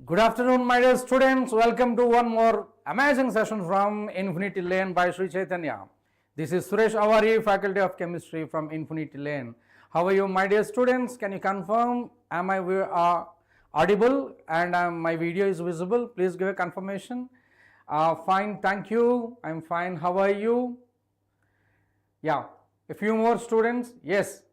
Good afternoon, my dear students. Welcome to one more amazing session from Infinity Lane by Sri Chaitanya. This is Suresh Sir, Faculty of Chemistry from Infinity Lane. How are you, my dear students? Can you confirm? Am I audible and my video is visible? Please give a confirmation. Fine, thank you. I'm fine. How are you? Yeah, a few more students. Yes.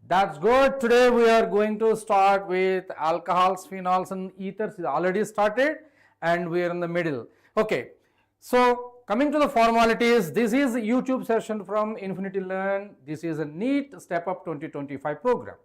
That's good. Today we are going to start with alcohols, phenols and ethers. It's already started and we are in the middle. Okay. So coming to the formalities, this is a YouTube session from Infinity Learn. This is a NEET STEP UP 2025 program.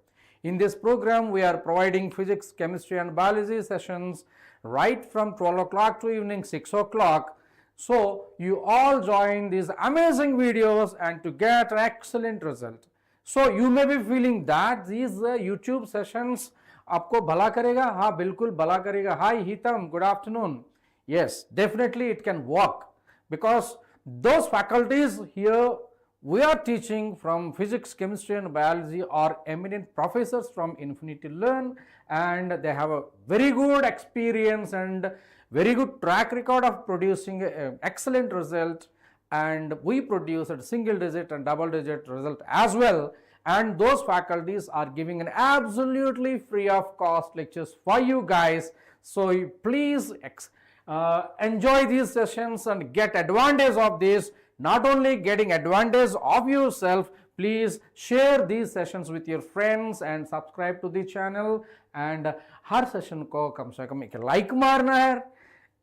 In this program, we are providing physics, chemistry and biology sessions right from 12 o'clock to evening 6 o'clock. So you all join these amazing videos and to get an excellent result. So you may be feeling that these YouTube sessions आपको भला करेगा. हाँ, बिल्कुल भला करेगा. Hi Hitam, good afternoon. Yes, definitely it can work because those faculties here we are teaching from physics, chemistry and biology are eminent professors from Infinity Learn, and they have a very good experience and very good track record of producing an excellent result. And we produce a single digit and double digit result as well, and those faculties are giving an absolutely free of cost lectures for you guys. So you please enjoy these sessions and get advantage of this. Not only getting advantage of yourself, please share these sessions with your friends and subscribe to the channel, and her session को कम से कम एक like मारना है.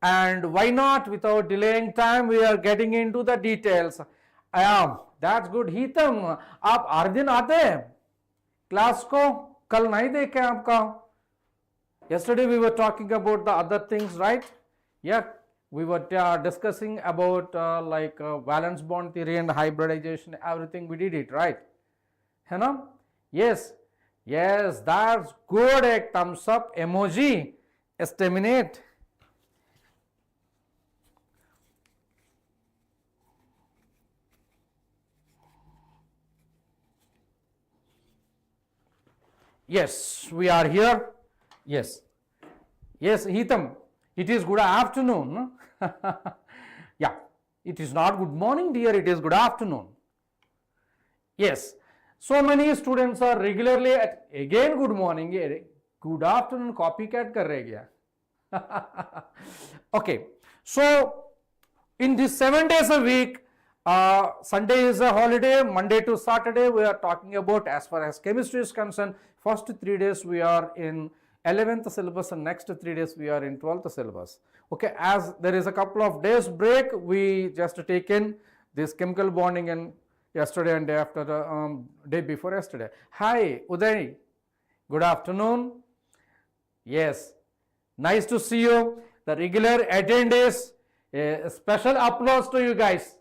And why not, without delaying time, we are getting into the details. That's good. Hitam, आप हर दिन आते हैं class को? कल नहीं देखे आपका? Yesterday we were talking about the other things, right? Yeah, we were discussing about valence bond theory and hybridization. Everything we did it, right? है ना? Yes, yes, that's good. एक thumbs up emoji. Estaminate. Yes, we are here. Yes. Yes, Hitam, it is good afternoon. Yeah, it is not good morning, dear, it is good afternoon. Yes, so many students are regularly at again good morning, good afternoon, copycat kar rahe gaya. Okay, so in these 7 days a week, Sunday is a holiday, Monday to Saturday we are talking about, as far as chemistry is concerned, first 3 days we are in 11th syllabus and next 3 days we are in 12th syllabus. Okay, as there is a couple of days break, we just taken this chemical bonding and yesterday and day after the day before yesterday. Hi Uday, good afternoon. Yes, nice to see you. The regular attendees, a special applause to you guys,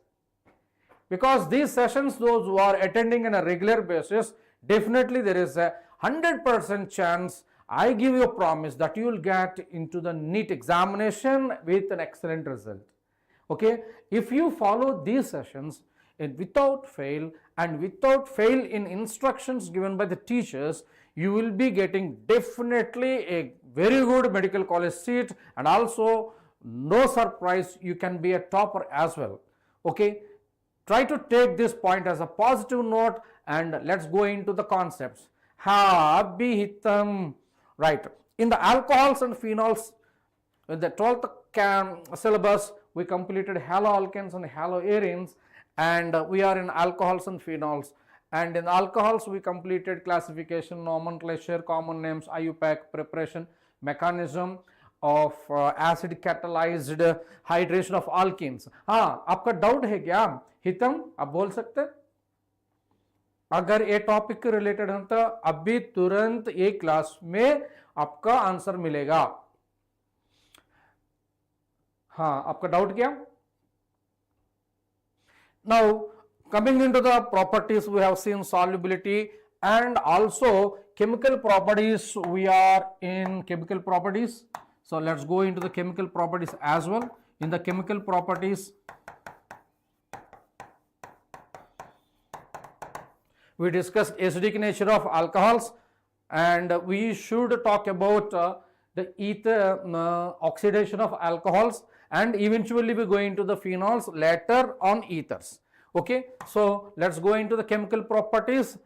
because these sessions, those who are attending on a regular basis, definitely there is a 100% chance, I give you a promise, that you will get into the NEET examination with an excellent result. Okay, if you follow these sessions without fail and without fail in instructions given by the teachers, you will be getting definitely a very good medical college seat, and also no surprise, you can be a topper as well. Okay, try to take this point as a positive note, and let's go into the concepts. Right, in the alcohols and phenols, with the 12th syllabus, we completed haloalkanes and haloarenes, and we are in alcohols and phenols. And in alcohols, we completed classification, nomenclature, common names, IUPAC, preparation, mechanism of acid catalyzed hydration of alkenes. हाँ, आपका doubt है क्या हितम? आप बोल सकते हैं? अगर ये टॉपिक के रिलेटेड है तो अभी तुरंत एक क्लास में आपका आंसर मिलेगा. हाँ, आपका डाउट क्या? Now coming into the properties, we have seen solubility and also chemical properties. We are in chemical properties, so let's go into the chemical properties as well. In the chemical properties, we discussed acidic nature of alcohols, and we should talk about the ether oxidation of alcohols, and eventually we go into the phenols, later on ethers. Okay, so let's go into the chemical properties.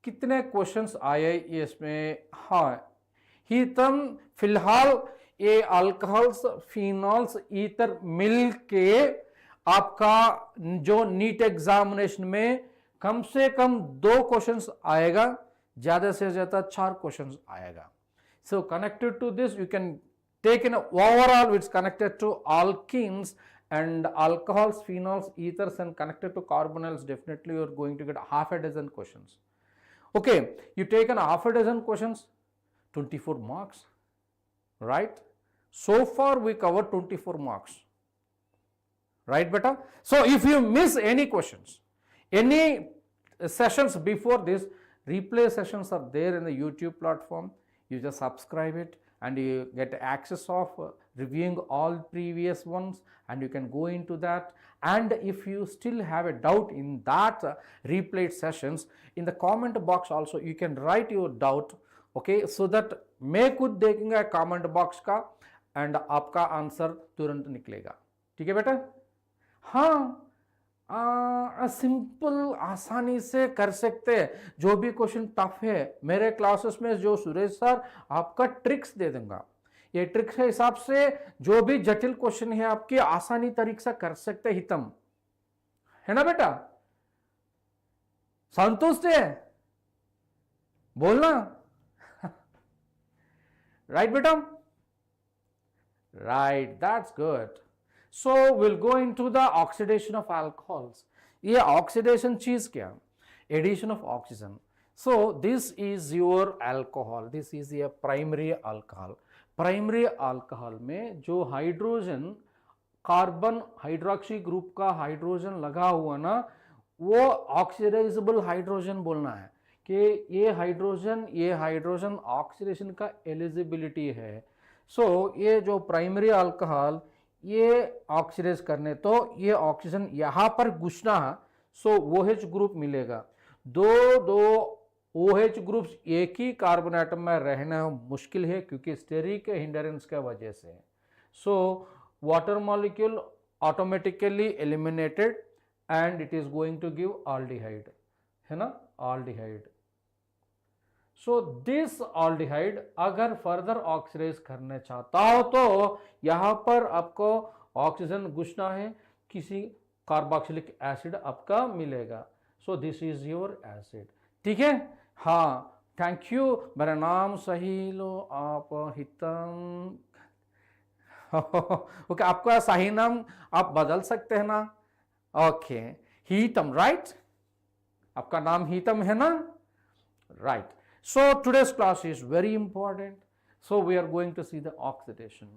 कितने questions आए ये इसमें? हाँ, हीतम फिलहाल ये alcohols, phenols, ether मिल के आपका जो नीट एग्जामिनेशन में कम से कम 2 क्वेश्चंस आएगा, ज्यादा से ज्यादा 4 क्वेश्चंस आएगा. So connected to this you can take in overall it's connected to alkenes and alcohols, phenols, ethers, and connected to carbonyls. Definitely you are going to get half a dozen questions. Okay, you take an half a dozen questions, 24 marks, right? So far we covered 24 marks, right beta? So if you miss any questions, any sessions before this, replay sessions are there in the YouTube platform. You just subscribe it and you get access of reviewing all previous ones, and you can go into that. And if you still have a doubt in that replayed sessions, in the comment box also you can write your doubt, okay, so that मैं खुद देखूंगा comment box का and आपका answer तुरंत निकलेगा. ठीक है बेटा? हाँ, सिंपल आसानी से कर सकते हैं. जो भी क्वेश्चन टफ है मेरे क्लासेस में जो सुरेश सर आपका ट्रिक्स दे दूंगा, ये ट्रिक्स के हिसाब से जो भी जटिल क्वेश्चन है आपकी आसानी तरीके से कर सकते हैं. हितम है ना बेटा? संतुष्ट है? बोलना. राइट बेटा? Right, that's good. So we'll go into the oxidation of alcohols. ये oxidation चीज क्या? Addition of oxygen. So this is your alcohol. This is a primary alcohol. Primary alcohol में जो हाइड्रोजन कार्बन हाइड्रोक्सी ग्रुप का hydrogen लगा हुआ ना, वो ऑक्सीडाइजेबल हाइड्रोजन बोलना है कि ये हाइड्रोजन ऑक्सीडेशन का एलिजिबिलिटी है. सो ये जो प्राइमरी अल्कोहल ये ऑक्सीडाइज करने तो ये ऑक्सीजन यहां पर घुसना है, सो OH ग्रुप मिलेगा. दो OH ग्रुप्स एक ही कार्बन एटम में रहना मुश्किल है क्योंकि स्टेरिक हिंडरेंस के वजह से. So water molecule automatically eliminated and it is going to give aldehyde, है ना? aldehyde. सो दिस aldehyde अगर फर्दर ऑक्सीडाइज करना चाहता हो तो यहां पर आपको ऑक्सीजन घुसना है, किसी कार्बोक्सिलिक एसिड आपका मिलेगा. सो दिस इज योर एसिड. ठीक है? हाँ, थैंक यू. मेरा नाम सही लो आप, हितम. ओके, आपका सही नाम आप बदल सकते हैं ना? Okay, Hitam, right? आपका नाम हितम है ना? Right. So today's class is very important. So we are going to see the oxidation.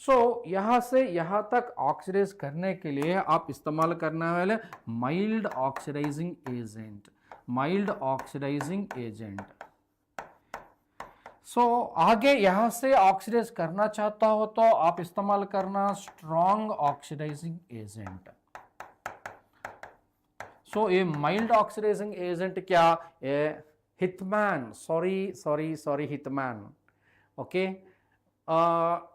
So यहाँ से यहाँ तक ऑक्सीडाइज करने के लिए आप इस्तेमाल करने वाले mild oxidising agent. Mild oxidising agent. So आगे यहाँ से ऑक्सीडाइज करना चाहता हो तो आप इस्तेमाल करना स्ट्रॉन्ग ऑक्सीडाइजिंग एजेंट. सो ये माइल्ड ऑक्सीडाइजिंग एजेंट क्या है? हिटमैन. Sorry hitman. ओके,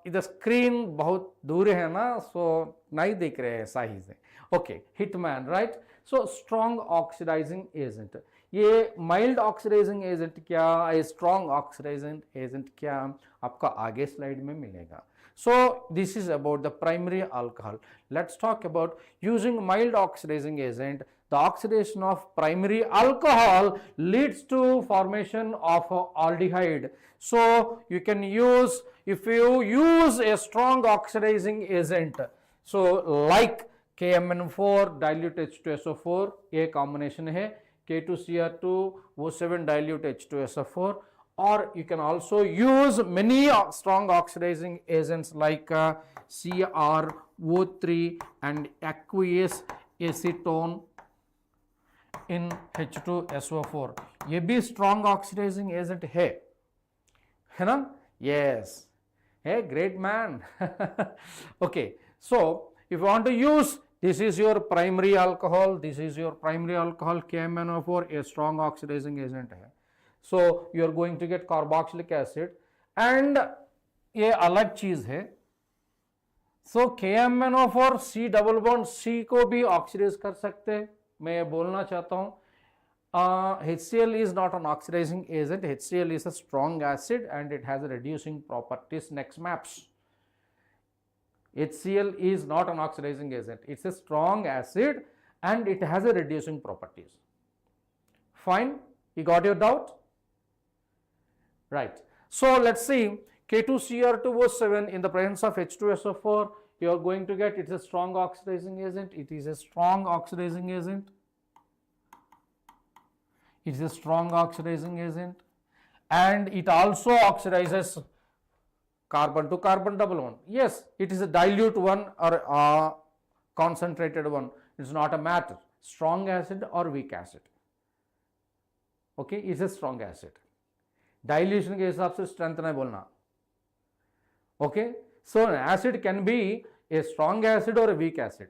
इधर स्क्रीन बहुत दूर है ना, सो नहीं देख रहे हैं सही से. Okay, hitman, right? So strong oxidising agent. ये माइल्ड ऑक्सीडाइजिंग एजेंट क्या, ये स्ट्रॉन्ग ऑक्सीडाइजिंग एजेंट क्या, आपका आगे स्लाइड में मिलेगा. So this is about the primary alcohol. Let's talk about using mild oxidizing agent. The oxidation of primary alcohol leads to formation of aldehyde. So you can use, if you use a strong oxidizing agent, so like KMnO4 dilute H2SO4, ये combination है, K2Cr2 O7 dilute H2SO4, or you can also use many strong oxidizing agents like CrO3 and aqueous acetone in H2SO4. ये भी strong oxidizing agent है ना? Yes. Hey, great man. Okay, so if you want to use, this is your primary alcohol, KMnO4 a strong oxidizing agent है. So you are going to get carboxylic acid. And ये अलग चीज है. So KMnO4 C double bond C को भी oxidise कर सकते हैं. मैं ये बोलना चाहता हूँ, HCl is not an oxidizing agent. HCl is a strong acid and it has a reducing properties. Next maps. HCl is not an oxidizing agent. It's a strong acid and it has a reducing properties. Fine. You got your doubt? Right. So let's see. K2Cr2O7 in the presence of H2SO4, you are going to get, it's a strong oxidizing agent. It is a strong oxidizing agent. It is a strong oxidizing agent, and it also oxidizes carbon to carbon double bond. Yes, it is a dilute one or a concentrated one. It's not a matter. Strong acid or weak acid. Okay, it's a strong acid. Dilution के हिसाब से strength नहीं बोलना. Okay, so an acid can be a strong acid or a weak acid,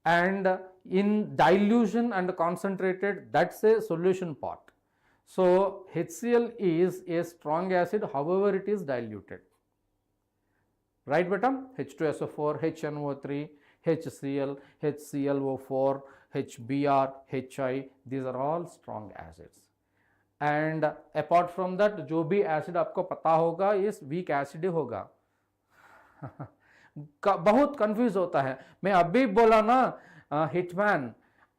and in dilution and concentrated, that's a solution part. So HCl is a strong acid, however it is diluted. Right, beta? H2SO4, HNO3, HCl, HClO4, HBr, HI, these are all strong acids. And apart from that, जो भी acid आपको पता होगा, इस weak acid ही होगा. बहुत confuse होता है. मैं अभी बोला ना hitman,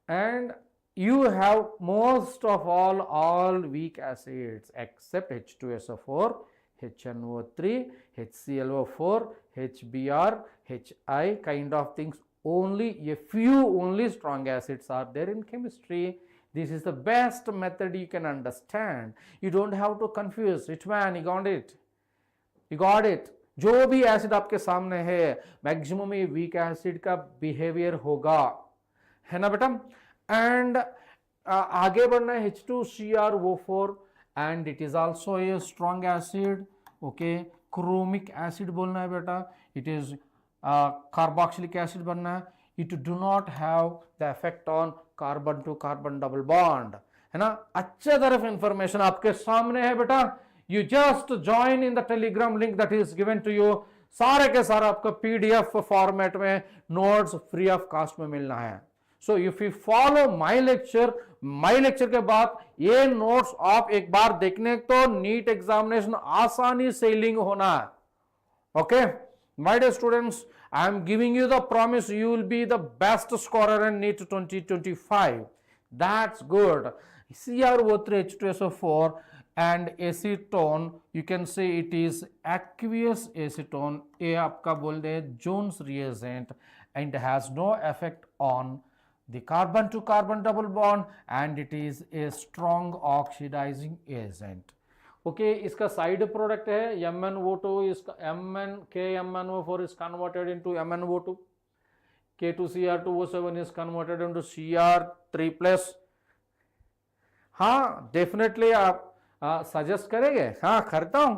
and you have most of all weak acids except H2SO4, HNO3, HClO4, HBr, HI kind of things. Only a few only strong acids are there in chemistry. This is the best method you can understand. You don't have to confuse. Hitman, you got it. You got it. जो भी acid आपके सामने है, maximum ये weak acid का behaviour होगा, है ना बेटा. एंड आगे बढ़ना है H2CrO4, and it is also a strong acid. Okay, chromic acid बोलना है बेटा. इट इज कार्बोक्सिलिक एसिड बनना है. It do not have the effect on carbon to carbon double bond, है ना. अच्छा तरफ इंफॉर्मेशन आपके सामने है बेटा. You just join in the telegram link that is given to you. सारे के सारा आपका PDF फॉर्मेट में नोट्स फ्री ऑफ कास्ट में मिलना है. So if you follow my lecture के बाद ये नोट्स आप एक बार देखने तो नीट एग्जामिनेशन आसानी से लिंक होना है. Okay my dear students, I am giving you the promise you will be the best scorer in NEET 2025. That's good. CrO3 H2SO4 and acetone, you can say it is aqueous acetone. ये आपका बोल दे Jones reagent and has no effect on the carbon to carbon double bond, and it is a strong oxidizing agent. Okay, इसका side product है MnO2. इसका KMnO4 is converted into MnO2. K2Cr2O7 is converted into Cr3 plus. हाँ, definitely आप suggest करेंगे. हाँ, करता हूं.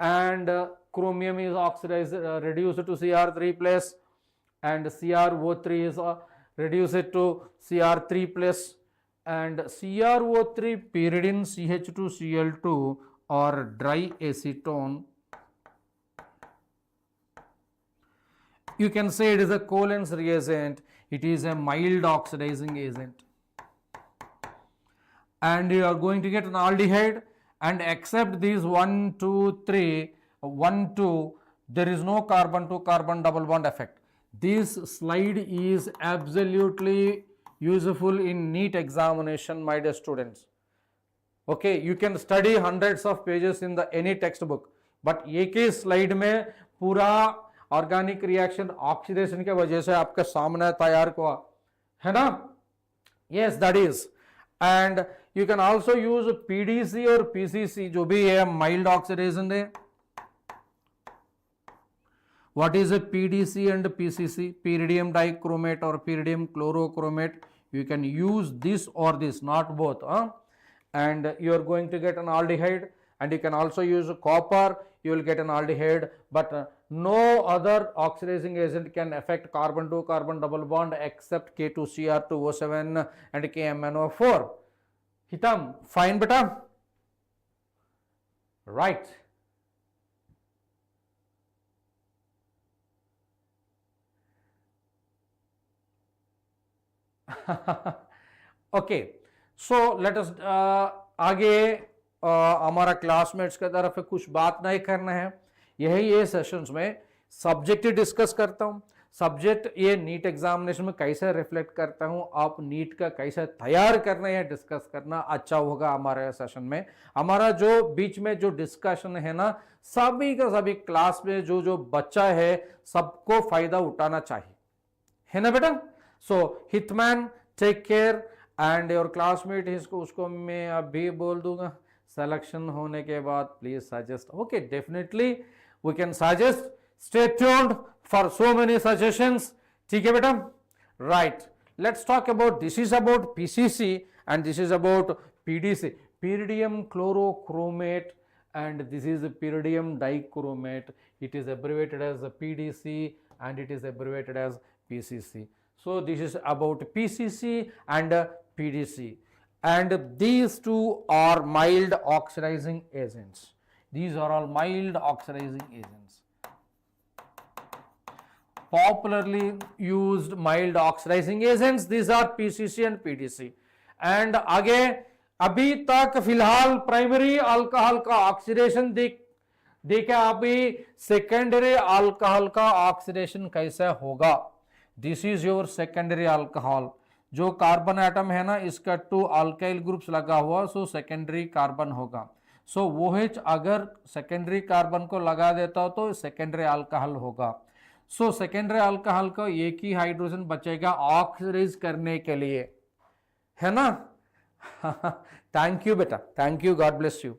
And chromium is oxidise reduced to Cr3 plus, and CrO3 is reduced to Cr3 plus, and CrO3 pyridine CH2Cl2 or dry acetone, you can say it is a Coulom's reagent. It is a mild oxidizing agent, and you are going to get an aldehyde, and except these 1, 2, 3, 1, 2, there is no carbon to carbon double bond effect. This slide is absolutely useful in NEET examination, my dear students. Okay, you can study hundreds of pages in the any textbook, but एक ही slide में पूरा organic reaction oxidation के वजह से आपके सामने तैयार हुआ है ना. Yes, that is. And you can also use PDC और पीसीसी, जो भी है माइल्ड ऑक्सीडेशन है. What is a PDC and PCC? pyridium dichromate or pyridium chlorochromate. You can use this or this, not both. And you are going to get an aldehyde, and you can also use copper. You will get an aldehyde, but no other oxidizing agent can affect carbon to carbon double bond except K2Cr2O7 and KMnO4. Hitam, fine beta. Right. Okay, so let us आगे हमारा classmates की तरफ कुछ बात नहीं करना है। यही ये सेशंस में सब्जेक्ट डिस्कस करता हूं, सब्जेक्ट ये नीट एग्जामिनेशन में कैसे रिफ्लेक्ट करता हूं, आप नीट का कैसे तैयार करना है डिस्कस करना अच्छा होगा हमारे सेशन में। हमारा जो बीच में जो डिस्कशन है ना, सभी का सभी क्लास में जो जो बच्चा है सबको फायदा उठाना चाहिए, है ना बेटा। So Hitam take care and your classmate इसको उसको मैं अभी बोल दूंगा, सिलेक्शन होने के बाद please suggest. Okay, definitely we can suggest, stay tuned for so many suggestions. ठीक है बेटा, right. Let's talk about, this is about PCC and this is about PDC, pyridium chlorochromate, and this is pyridium dichromate. It is abbreviated as PDC and it is abbreviated as PCC. So this is about PCC and PDC, and these two are mild oxidizing agents. These are all mild oxidizing agents, popularly used mild oxidizing agents. These are PCC and PDC. and आगे अभी तक फिलहाल primary alcohol का oxidation देखे, अभी secondary alcohol का oxidation कैसे होगा। This is your secondary alcohol, जो कार्बन एटम है ना इसका 2 अल्काइल ग्रुप्स लगा हुआ, सो सेकेंडरी कार्बन होगा। सो OH अगर सेकेंडरी कार्बन को लगा देता हो तो सेकेंडरी अल्कोहल होगा। सो सेकेंडरी अल्कोहल को एक ही हाइड्रोजन बचेगा ऑक्सीडाइज करने के लिए, है ना। थैंक यू बेटा, thank you, God bless you.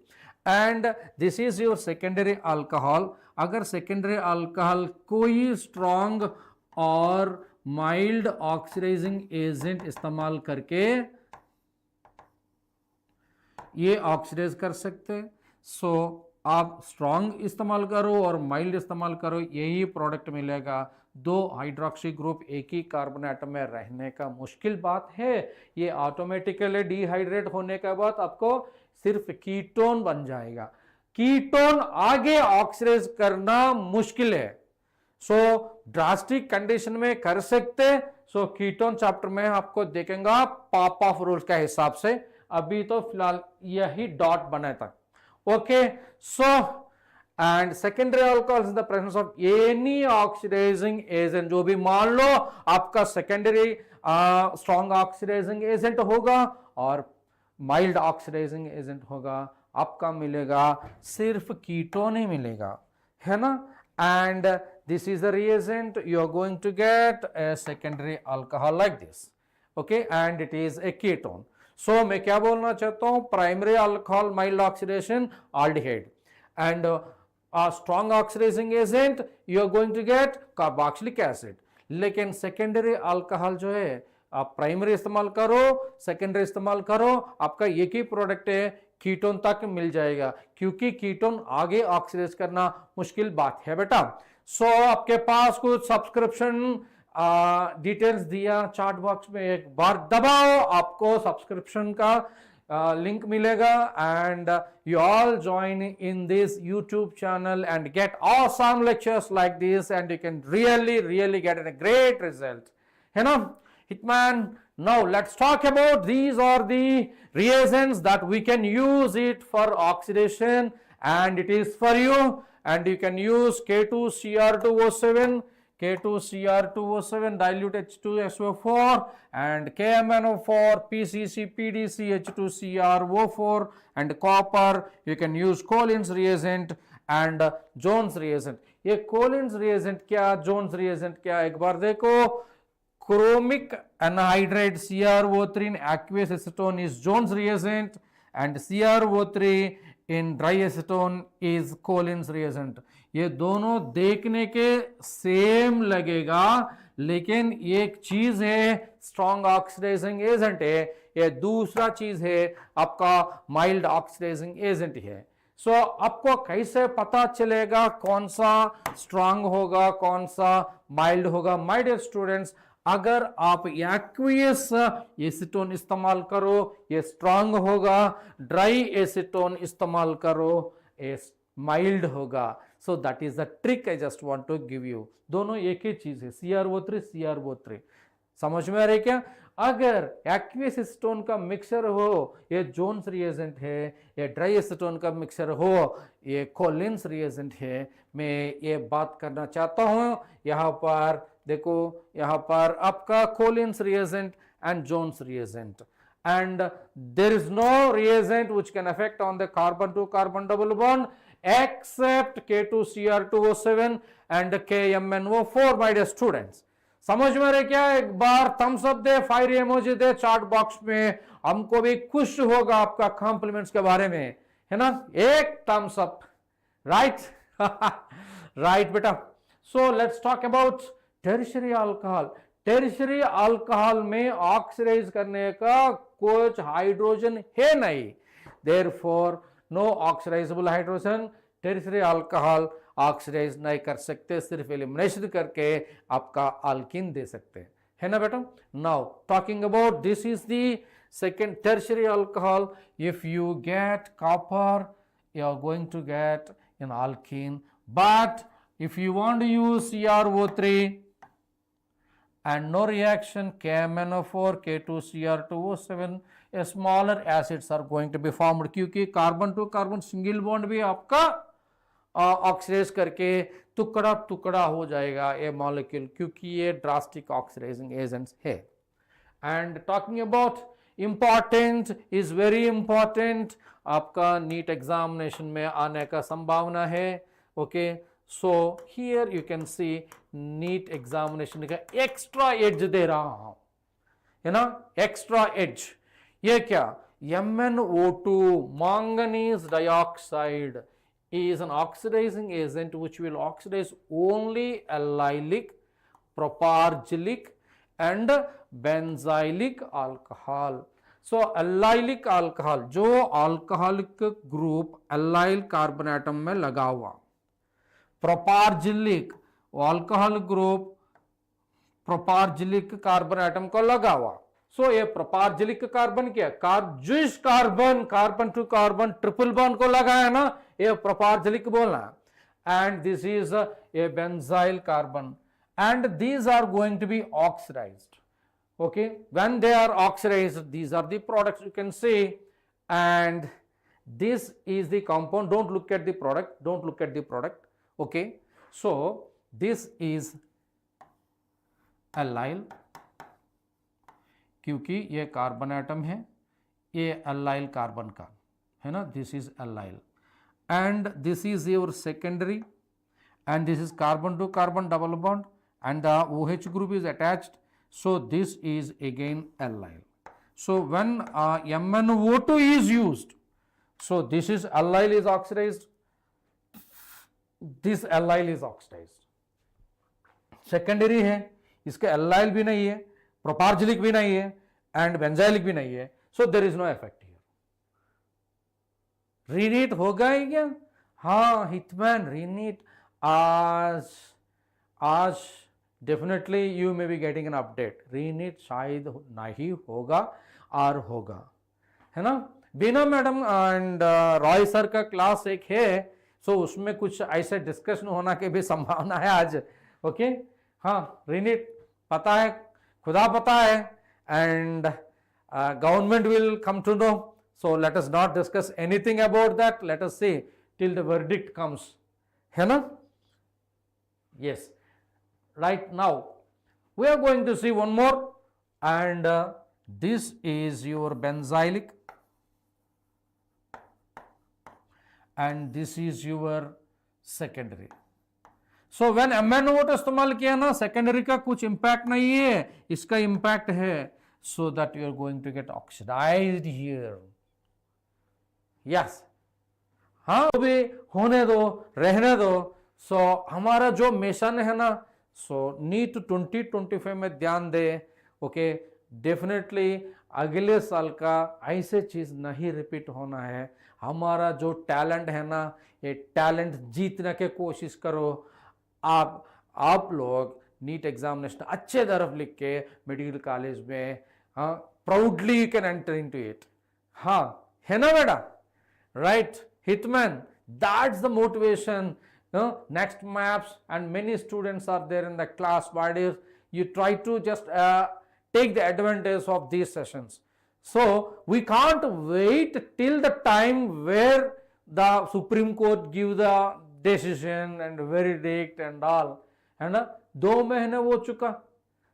And this is your secondary alcohol. अगर सेकेंडरी अल्कोहल कोई स्ट्रॉन्ग और माइल्ड ऑक्सीडाइजिंग एजेंट इस्तेमाल करके ये ऑक्सीडाइज कर सकते, सो आप स्ट्रॉन्ग इस्तेमाल करो और माइल्ड इस्तेमाल करो, यही प्रोडक्ट मिलेगा। 2 हाइड्रोक्सी ग्रुप एक ही कार्बन एटम में रहने का मुश्किल बात है, ये ऑटोमेटिकली डिहाइड्रेट होने के बाद आपको सिर्फ कीटोन बन जाएगा। कीटोन आगे ऑक्सीडाइज करना मुश्किल है, सो ड्रास्टिक कंडीशन में कर सकते। सो कीटोन चैप्टर में आपको देखेंगे पाप ऑफ रूल्स के हिसाब से, अभी तो फिलहाल यही डॉट बना था। Okay, so and secondary alcohols in the presence of any oxidizing agent, जो भी मान लो आपका secondary strong oxidizing agent होगा और mild oxidizing agent होगा, आपका मिलेगा सिर्फ कीटोन ही मिलेगा, है ना। and this is the reagent you are going to get a secondary alcohol like this, okay, and it is a ketone. so मैं क्या बोलना चाहता हूँ, primary alcohol mild oxidation aldehyde, and strong oxidising agent you are going to get carboxylic acid. लेकिन secondary alcohol जो है आप primary इस्तेमाल करो, सेकेंडरी इस्तेमाल करो, आपका एक ही प्रोडक्ट है, कीटोन तक मिल जाएगा, क्योंकि कीटोन आगे ऑक्सीडाइज करना मुश्किल बात है बेटा। सो आपके पास कुछ सब्सक्रिप्शन डिटेल्स दिया चार्ट बॉक्स में, एक बार दबाओ, आपको सब्सक्रिप्शन का link milega, and you all join in this YouTube channel and get awesome lectures like this, and you can really get a great result, you know. Hitman, now let's talk about these are the reagents that we can use it for oxidation, and it is for you, and you can use K2Cr2O7, K2Cr2O7, dilute H2SO4, and KMnO4, PCC, PDC, H2CrO4, and copper. You can use Collins reagent and Jones reagent. ये Collins reagent क्या, Jones reagent क्या, एक बार देखो। Chromic anhydride CrO3 in aqueous acetone is Jones reagent, and CrO3 in dry acetone is Collins reagent. ये दोनों देखने के same लगेगा, लेकिन एक चीज है स्ट्रॉन्ग ऑक्सीडाइजिंग एजेंट है, ये दूसरा चीज है आपका माइल्ड ऑक्सीडाइजिंग एजेंट है। सो आपको कैसे पता चलेगा कौन सा स्ट्रॉन्ग होगा, कौन सा माइल्ड होगा। माय डियर स्टूडेंट्स, अगर आप एक्वियस एसीटोन इस्तेमाल करो ये स्ट्रॉन्ग होगा, ड्राई एसीटोन इस्तेमाल करो माइल्ड होगा. So that is the trick I just want to give you. दोनों एक ही चीज है, CrO3 CrO3. समझ में आ रही है क्या? अगर एक्वियस एसीटोन का मिक्सचर हो, ये जोन्स रिएजेंट है, ये ड्राई एसीटोन का मिक्सचर हो, ये कोलिन्स रिएजेंट है. मैं ये बात करना चाहता हूं, यहां पर देखो, यहां पर आपका Collins reagent and Jones reagent, and there is no reagent which can affect on the carbon to carbon double bond except K2Cr2O7 and KMnO4. my dear students, समझ में रहे क्या? एक बार थम्स अप दे, फायर इमोजी दे chart box में, हमको भी खुश होगा आपका कॉम्प्लीमेंट्स के बारे में, है ना? एक थम्स अप, राइट? राइट बेटा. So let's talk about tertiary alcohol. Tertiary alcohol में ऑक्सीडाइज करने का कुछ हाइड्रोजन है नहीं, therefore no oxidisable hydrogen. Tertiary alcohol oxidise नहीं कर सकते, सिर्फ एलिमिनेशन करके आपका अल्कीन दे सकते हैं, है ना बेटा? Now talking about this is the second tertiary alcohol. If you get copper you are going to get an alkene, but if you want to use CrO3 and no reaction KMnO4 K2Cr2O7, a smaller acids are going to be formed, क्योंकि carbon to carbon single bond भी आपका oxidise करके टुकड़ा टुकड़ा हो जाएगा ये molecule, क्योंकि ये ड्रास्टिक ऑक्सीडाइजिंग एजेंट्स है. And talking about important is very important, आपका नीट एग्जामिनेशन में आने का संभावना है. Okay, so here you can see NEET examination का एक्स्ट्रा एज दे रहा हूं, है ना? Extra edge. ये क्या? MnO2 manganese dioxide is an oxidizing agent which will oxidize only allylic, propargylic and benzylic alcohol. So allylic alcohol, जो alcoholic group allyl carbon atom में लगा हुआ, propargylic alcohol group propargylic carbon atom को लगा हुआ. So ये propargylic carbon क्या? जिस carbon carbon to carbon triple bond को लगा है ना, ये प्रोपार्जिलिक बोलना. And this is a benzyl carbon, and these are going to be oxidized. Okay, when they are oxidized, these are the products you can see, and this is the compound. Don't look at the product, don't look at the product. Okay, so this is allyl, क्योंकि ये carbon atom है, ये allyl carbon का है ना, this is allyl, and this is your secondary, and this is carbon to carbon double bond, and the OH group is attached, so this is again allyl. So when MnO2 is used, so this is allyl is oxidized, this allyl is oxidized. Secondary है, इसके allyl भी नहीं है, propargylic भी नहीं है, and benzylic भी नहीं है, so there is no effect here. रीनीट होगा ही क्या? हाँ हिटमैन, रीनीट आज definitely you may be getting an update. रीनीट शायद नहीं होगा और होगा, है ना? बीना मैडम एंड रॉय सर का क्लास एक है, सो उसमें कुछ ऐसे डिस्कशन होना की भी संभावना है आज. ओके, हाँ रीनीट पता है, खुदा पता है, and government will come to know. So let us not discuss anything about that. Let us see till the verdict comes. है ना? Yes. Right now, we are going to see one more, and this is your benzylic, and this is your secondary. So when MnO2 इस्तेमाल किया ना, secondary का कुछ impact नहीं है, इसका impact है, so that you are going to get oxidized here. Yes, हाँ भी होने दो, रहने दो. सो हमारा जो मिशन है ना, सो नीट 2025 में ध्यान दे. ओके, डेफिनेटली अगले साल का ऐसे चीज नहीं रिपीट होना है. हमारा जो टैलेंट है ना, ये टैलेंट जीतने की कोशिश करो. आप लोग नीट एग्जामिनेशन अच्छे तरफ लिख के मेडिकल कॉलेज में proudly you can enter into it. हाँ है ना बेटा? Right hitman, That's the motivation. Next maps, and many students are there in the class. But you try to just take the advantage of these sessions. So we can't wait till the time where the Supreme Court give the decision and verdict and all, है ना. 2 महीने हो चुका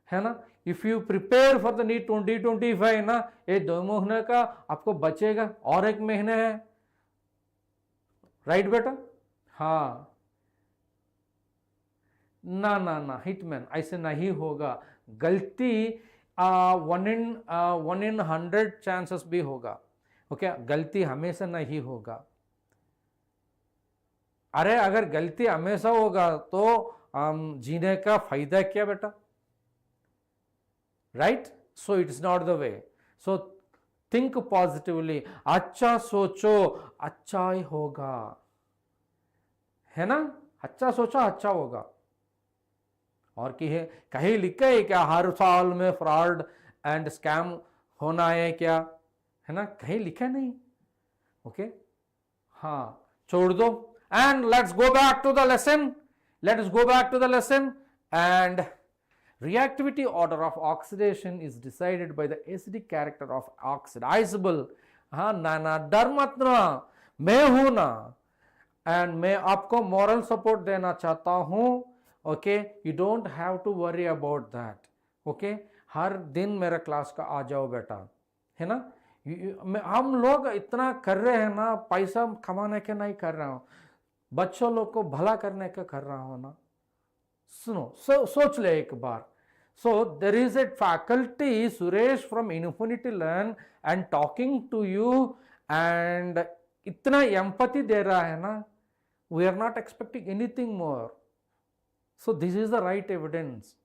है ना. If you prepare for the NEET 2025 ना, ये 2 महीने का आपको बचेगा, और 1 महीने है, राइट बेटा. हाँ, ना ना ना हिटमैन, ऐसे नहीं होगा. गलती 1 in 100 चांसेस भी होगा. ओके, गलती हमेशा नहीं होगा. अरे अगर गलती हमेशा होगा तो जीने का फायदा क्या बेटा, right. So it's not the way. So think positively. अच्छा सोचो, अच्छा ही होगा, है ना. अच्छा सोचो, अच्छा होगा. और कहीं लिखा है क्या हर साल में फ्रॉड एंड स्कैम होना है क्या, है ना. कहीं लिखा नहीं. ओके, हाँ, छोड़ दो. And let's go back to the lesson. Let's go back to the lesson. And reactivity order of oxidation is decided by the acidic character of oxidizable. हाँ ना ना, डर मत ना, मैं हूं ना, एंड मैं आपको मॉरल सपोर्ट देना चाहता हूं. Okay, you don't have to worry about that. Okay, हर दिन मेरे क्लास का आ जाओ बेटा, है ना. हम लोग इतना कर रहे हैं ना, पैसा कमाने के नहीं कर रहा हूं, बच्चों लोग को भला करने का कर रहा हूं ना. सुनो, सोच ले एक बार. So there is a faculty, Suresh from Infinity Learn, and talking to you, and इतना empathy दे रहा है ना. We are not expecting anything more. So this is the right evidence.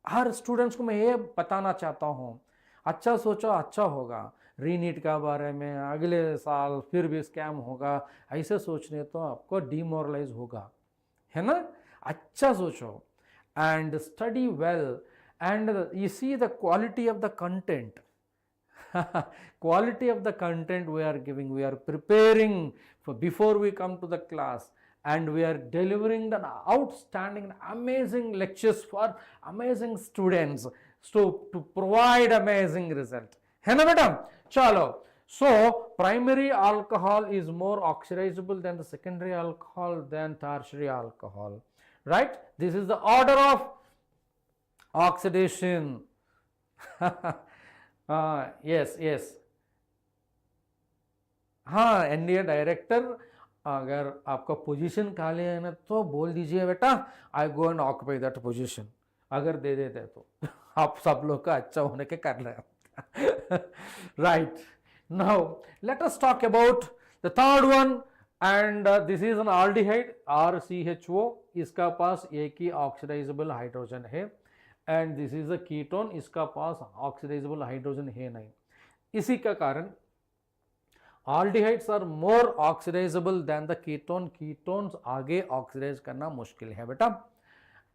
Her students को मैं ये बताना चाहता हूँ, अच्छा सोचो, अच्छा होगा. रीनीट का बारे में अगले साल फिर भी स्कैम होगा, ऐसे सोचने तो आपको डिमोरलाइज होगा, है ना. अच्छा सोचो and study well, and you see the quality of the content. Quality of the content we are giving, we are preparing for before we come to the class, and we are delivering the outstanding, amazing lectures for amazing students, so to provide amazing result, है ना बेटा. चलो, so primary alcohol is more oxidizable than the secondary alcohol than tertiary alcohol, right. This is the order of oxidation. Yes, yes. हाँ, NDA director, अगर आपका position खाली है ना तो बोल दीजिए बेटा, I go and occupy that position. अगर दे देते तो आप सब लोग का अच्छा होने के कर रहे हैं. Right. Now let us talk about the third one. And this is an aldehyde, RCHO. इसका पास एक ही ऑक्सीडाइजेबल हाइड्रोजन है. And this is a ketone, इसका पास ऑक्सीडाइजेबल हाइड्रोजन है नहीं. इसी का कारण aldehydes are more oxidisable than the ketone. Ketones आगे ऑक्सीडाइज करना मुश्किल है बेटा.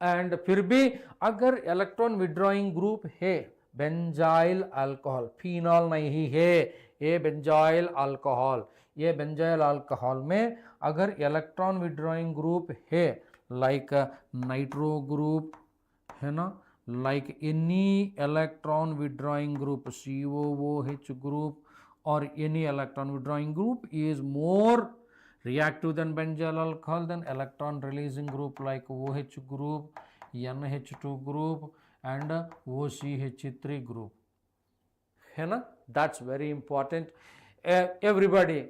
एंड फिर भी अगर इलेक्ट्रॉन विड्रॉइंग ग्रुप है, बेंजाइल अल्कोहल, फिनॉल नहीं है, ये बेंजाइल अल्कोहल. ये बेंजाइल अल्कोहल में अगर इलेक्ट्रॉन विड्रॉइंग ग्रुप है, लाइक नाइट्रो ग्रुप, है ना, like any electron withdrawing group, COOH group, or any electron withdrawing group is more reactive than benzyl alcohol than electron releasing group like OH group, NH2 group and OCH3 group, है ना. That's very important. Everybody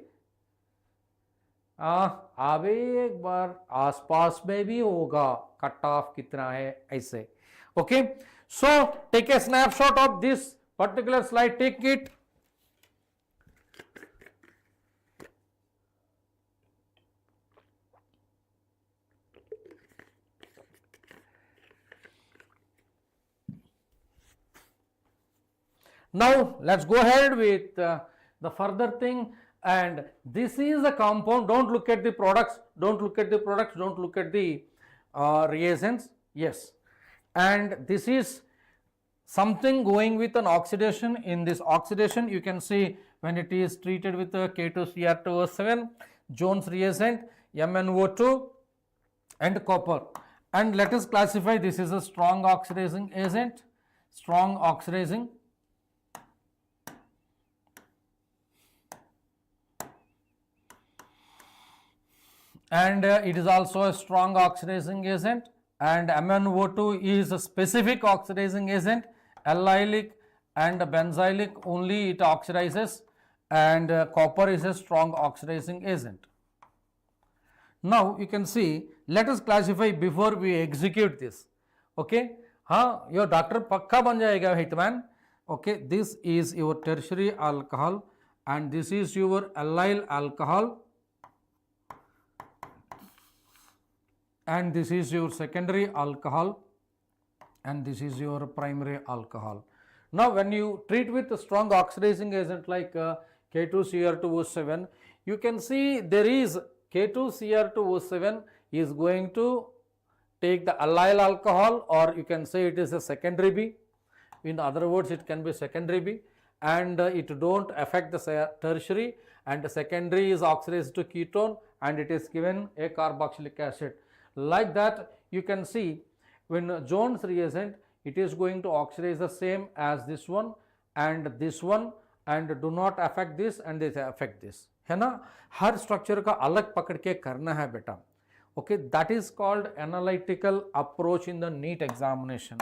अब एक बार आसपास में भी होगा cut off कितना है ऐसे. Okay, so take a snapshot of this particular slide. Take it. Now let's go ahead with the further thing. And this is a compound. Don't look at the products, don't look at the products, don't look at the reagents. Yes, and this is something going with an oxidation. In this oxidation you can see when it is treated with K2Cr2O7, Jones reagent, MnO2 and copper. And let us classify, this is a strong oxidizing agent, strong oxidizing, and it is also a strong oxidizing agent, and MnO2 is a specific oxidizing agent, allylic and benzylic only it oxidizes, and copper is a strong oxidizing agent. Now you can see, let us classify before we execute this. Okay, your doctor pakka ban jayega hitman. Okay, this is your tertiary alcohol and this is your allyl alcohol and this is your secondary alcohol and this is your primary alcohol. Now when you treat with a strong oxidizing agent like K2Cr2O7, you can see there is K2Cr2O7 is going to take the allyl alcohol, or you can say it is a secondary B. In other words, it can be secondary B, and it don't affect the tertiary, and the secondary is oxidized to ketone and it is given a carboxylic acid. Like that, you can see when Jones reagent, it is going to oxidize the same as this one and do not affect this and this affect this, है ना. हर structure का अलग पकड़ के करना है बेटा. Okay, that is called analytical approach in the NEET examination.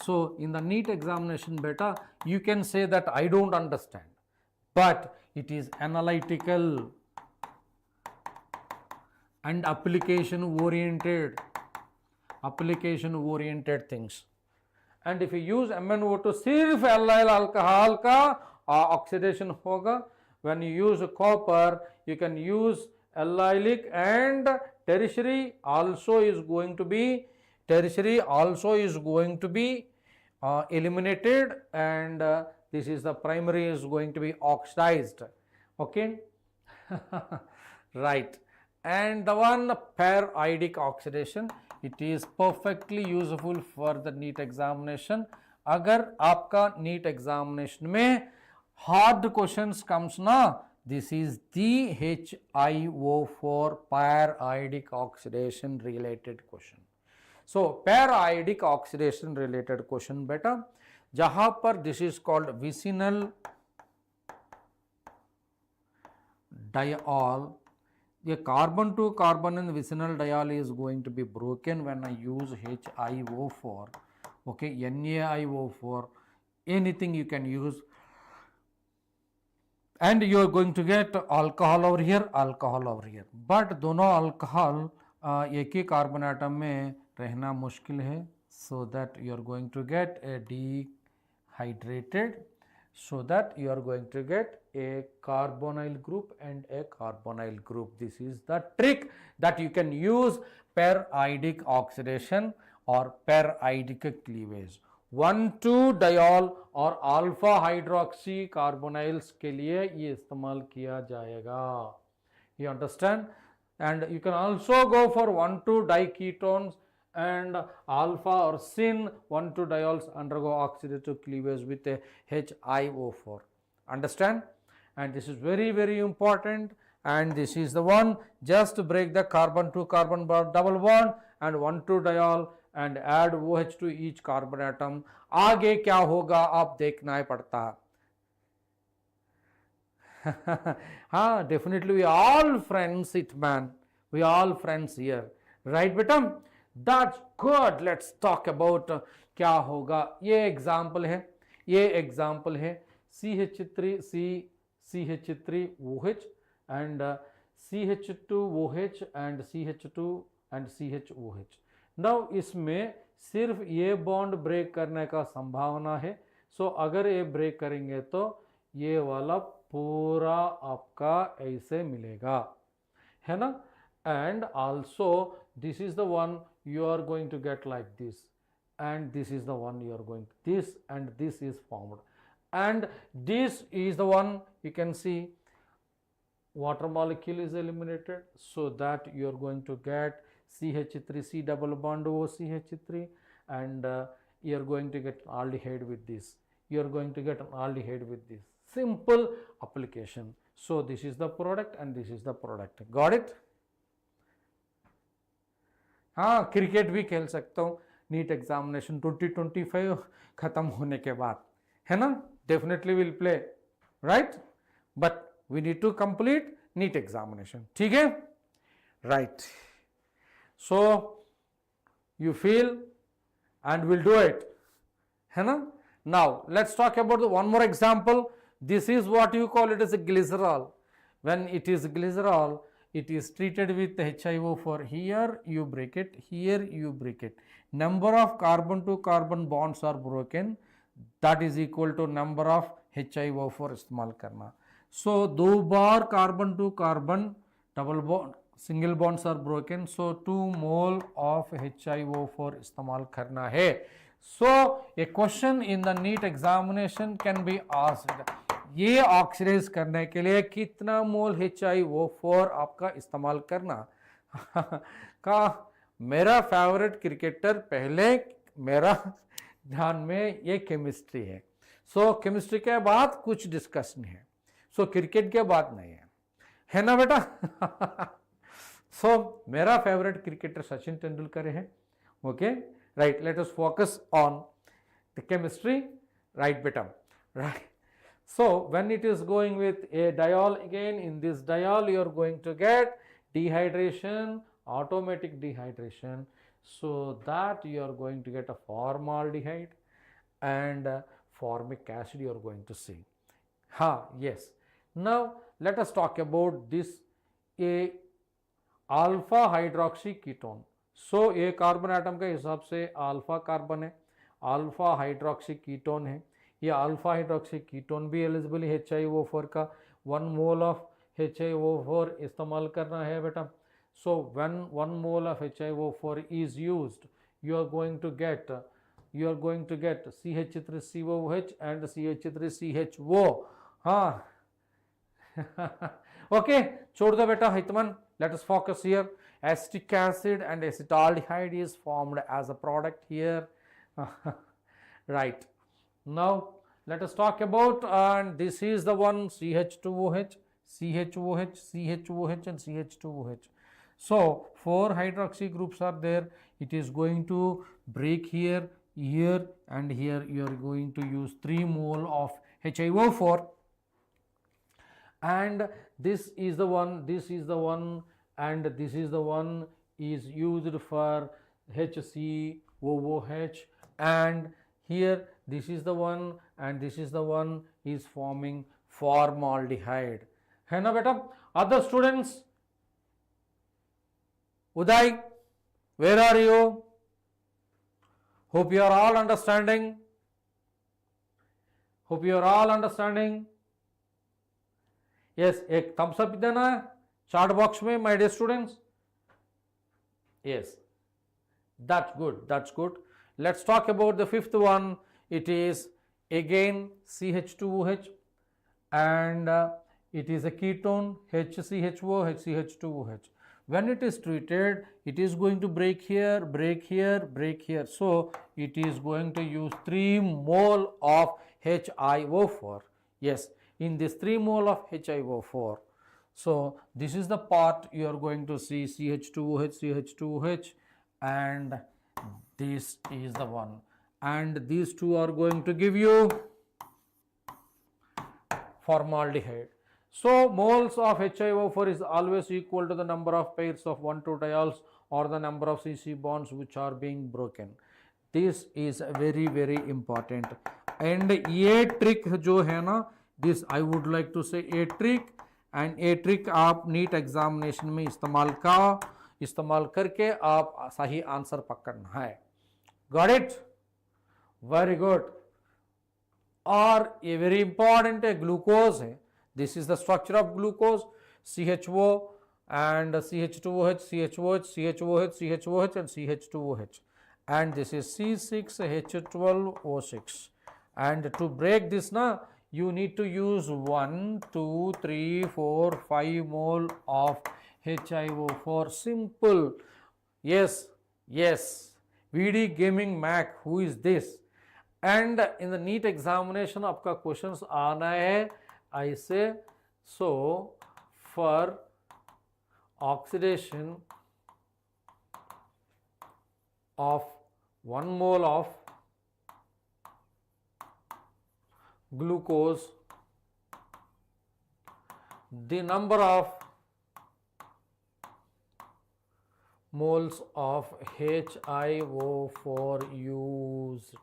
So in the NEET examination beta, you can say that I don't understand, but it is analytical and application oriented things. And if you use MnO2 सिर्फ allyl alcohol का oxidation होगा. When you use copper, you can use allylic, and tertiary also is going to be eliminated, and this is the primary is going to be oxidized. Okay. Right. And the one periodic oxidation, it is perfectly useful for the NEET examination. अगर आपका NEET examination में hard questions comes na, this is the HiO4 periodic oxidation related question. So periodic oxidation related question beta, जहाँ पर this is called vicinal diol. The carbon to carbon in the vicinal diol is going to be broken when I use HiO4. Okay, NaIO4, anything you can use, and you are going to get alcohol over here, but दोनों alcohol एक ही carbon atom में रहना मुश्किल है, so that you are going to get a dehydrated, so that you are going to get a carbonyl group and a carbonyl group. This is the trick that you can use periodic oxidation or periodic cleavage. 1,2-diol और alpha hydroxy carbonyls के लिए ये इस्तेमाल किया जाएगा. You understand? And you can also go for 1,2-diketones and alpha or syn 1,2-diols undergo oxidative cleavage with a HiO4. Understand? And this is very, very important. And this is the one, just break the carbon to carbon double bond and 1,2-diol and add OH to each carbon atom. आगे क्या होगा आप देखना ही पड़ता. हाँ, definitely we all friends it man, we all friends here, right बेटा? That's good. Let's talk about क्या होगा. ये example है CH3OH and CH2OH and CH2 and CHOH. Now इसमें सिर्फ ये बॉन्ड ब्रेक करने का संभावना है. सो अगर ये ब्रेक करेंगे तो ये वाला पूरा आपका ऐसे मिलेगा, है ना. And also this is the one you are going to get like this, and this is the one you are going to, this and this is formed, and this is the one you can see water molecule is eliminated, so that you are going to get CH3 C double bond OCH3, and you are going to get aldehyde with this, you are going to get an aldehyde with this. simple application. So this is the product and this is the product. Got it? हाँ, cricket भी खेल सकता हूँ NEET examination 2025 खत्म होने के बाद, है ना? Definitely will play, right? But we need to complete NEET examination, ठीक है? Right, so you feel and will do it, है ना? Now let's talk about the one more example. This is what you call it as a glycerol. When it is glycerol, it is treated with HiO4. Here you break it, here you break it. Number of carbon to carbon bonds are broken. That is equal to number of HiO4 इस्तेमाल करना. So 2 bar carbon to carbon double bond single bonds are broken. So 2 mole of HiO4 इस्तेमाल करना है. So a question in the NEET examination can be asked. ये oxidise करने के लिए कितना मोल HiO4 आपका इस्तेमाल करना का. मेरा फेवरेट क्रिकेटर पहले, मेरा ध्यान में ये केमिस्ट्री है. सो केमिस्ट्री के बाद कुछ डिस्कशन है, सो क्रिकेट के बाद नहीं है ना बेटा? सो मेरा फेवरेट क्रिकेटर सचिन तेंदुलकर है. Okay, right, let us focus on the chemistry. Right बेटा, right. So when it is going with a diol, again in this diol you are going to get dehydration, automatic dehydration, so that you are going to get a formaldehyde and formic acid you are going to see. Yes. Now let us talk about this a alpha hydroxy ketone. So ये carbon atom के हिसाब से alpha carbon है, alpha hydroxy ketone है. ये alpha hydroxy ketone भी eligible है HiO4 का. 1 मोल ऑफ HiO4 इस्तेमाल करना है बेटा. So when 1 mole of HiO4 is used, you are going to get CH3COOH and CH3CHO. हाँ. ओके, छोड़ दो बेटा हितमन. Let us focus here. Acetic acid and acetaldehyde is formed as a product here. Right. Now let us talk about, and this is the one CH2OH, CHOH, CHOH and CH2OH. So 4 hydroxy groups are there. It is going to break here, here and here. You are going to use 3 mole of HiO4, and this is the one, this is the one, and this is the one is used for HCOOH, and here this is the one and this is the one is forming formaldehyde, है ना बेटा? Other students, Uday, where are you? Hope you are all understanding. Hope you are all understanding. Yes, एक thumbs up देना है chat box में, my dear students. Yes, that's good, that's good. Let's talk about the fifth one. It is again CH2OH, and it is a ketone HCHO, HCH2OH. When it is treated, it is going to break here, break here, break here. So it is going to use 3 mole of HiO4. Yes, in this 3 mole of HiO4. So this is the part you are going to see CH2OH, CH2OH, and this is the one, and these two are going to give you formaldehyde. So moles of HiO4 is always equal to the number of pairs of 1,2 diols or the number of CC bonds which are being broken. This is very very important. And ये trick जो है ना, this I would like to say a trick, and a trick आप NEET examination में इस्तेमाल करके आप सही आंसर पकड़ना है. Got it? Very good. और ये very important है, ग्लूकोज है. This is the structure of glucose, CHO and CH2OH, CHOH, CHOH, CHOH and CH2OH, and this is C6H12O6. And to break this now, you need to use 1, 2, 3, 4, 5 mole of HiO4. Simple. Yes, yes. VD Gaming Mac, who is this? And in the NEET examination आपका questions आना है I say, so for oxidation of 1 mole of glucose, the number of moles of HiO4 used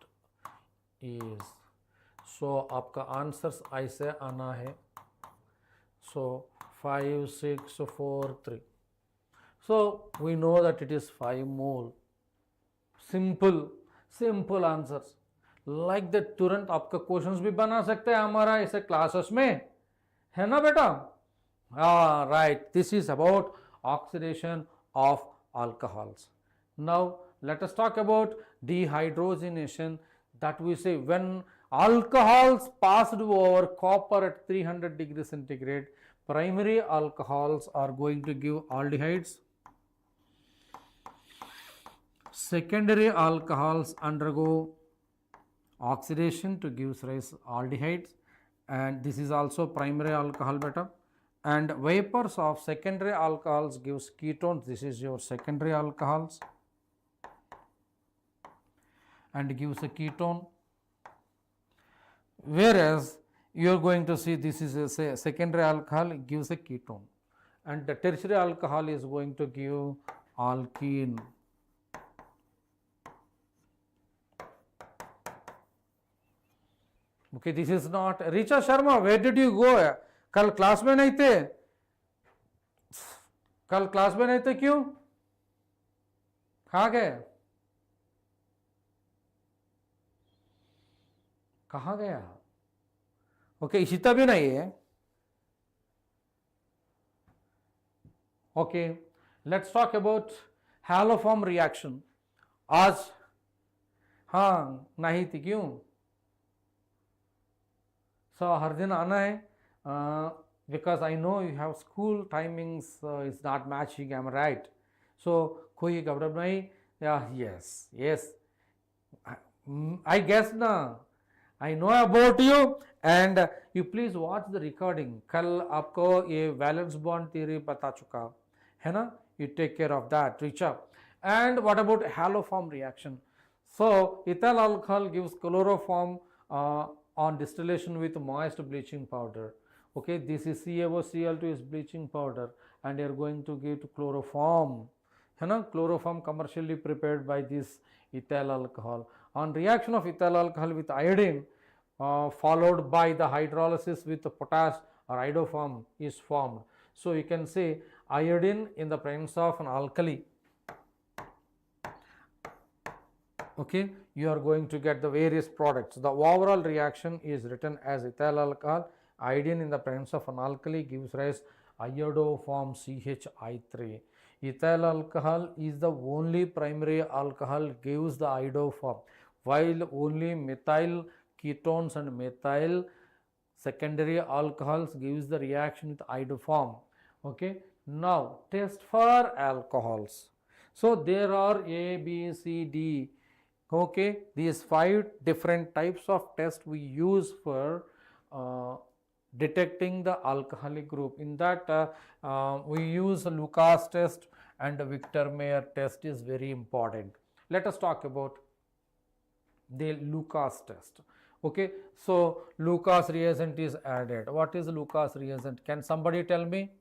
is, so आपका answers ऐसे आना है, so 5 6 4 3, so we know that it is 5 mole. Simple answers like that, तुरंत आपका questions भी बना सकते हैं हमारा ऐसे क्लासेस में, है ना बेटा? Right, this is about oxidation of alcohols. Now let us talk about dehydrogenation, that we say when alcohols passed over copper at 300 degrees centigrade, primary alcohols are going to give aldehydes, secondary alcohols undergo oxidation to give rise aldehydes, and this is also primary alcohol beta. And vapors of secondary alcohols gives ketones, this is your secondary alcohols, and gives a ketone, whereas you are going to see this is a secondary alcohol, gives a ketone, and the tertiary alcohol is going to give alkene. Okay, this is not Richa Sharma, where did you go? कल class में नहीं थे? कल class में नहीं थे क्यों? कहाँ गए? कहाँ गया? ओके, इशिता भी नहीं है. Okay, let's talk about haloform reaction. आज हाँ नहीं थी क्यों? सो हर दिन आना है. Because I know you have school timings, it's not matching, am I right? So कोई घबराहट नहीं. Yes, I guess ना, I know about you, and you please watch the recording. कल आपको ये valence bond theory बता चुका है ना? You take care of that, reach up. And what about haloform reaction? So ethyl alcohol gives chloroform on distillation with moist bleaching powder. Okay, this is CaOCl2 is bleaching powder, and you are going to give to chloroform, है ना? Chloroform commercially prepared by this ethyl alcohol. On reaction of ethyl alcohol with iodine, followed by the hydrolysis with potash or iodoform is formed. So you can say iodine in the presence of an alkali. Okay, you are going to get the various products. The overall reaction is written as ethyl alcohol. Iodine in the presence of an alkali gives rise iodoform CHI3. Ethyl alcohol is the only primary alcohol gives the iodoform, while only methyl ketones and methyl secondary alcohols gives the reaction with iodoform. Okay, now test for alcohols. So there are A, B, C, D. Okay, these 5 different types of tests we use for detecting the alcoholic group. In that we use Lucas test, and the Victor Mayer test is very important. Let us talk about the Lucas test. Okay, so Lucas reagent is added. What is Lucas reagent? Can somebody tell me?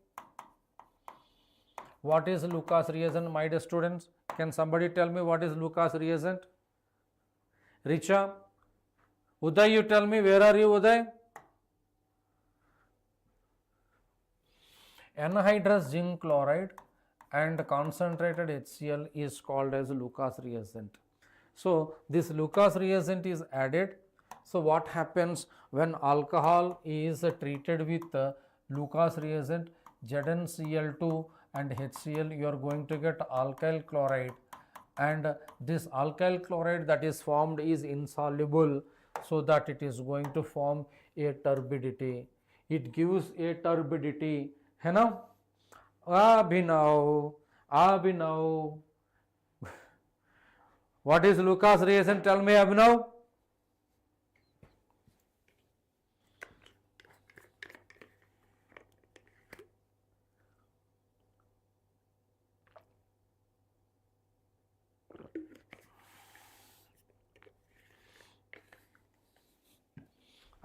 What is Lucas reagent, my dear students? Can somebody tell me what is Lucas reagent? Richa? Uday, you tell me, where are you, Uday? Anhydrous zinc chloride and concentrated HCl is called as Lucas reagent. So this Lucas reagent is added. So what happens when alcohol is treated with Lucas reagent, ZnCl2 and HCl, you are going to get alkyl chloride, and this alkyl chloride that is formed is insoluble, so that it is going to form a turbidity. It gives a turbidity, है ना? Abhinav. What is Lucas reagent? Tell me, Abhinav.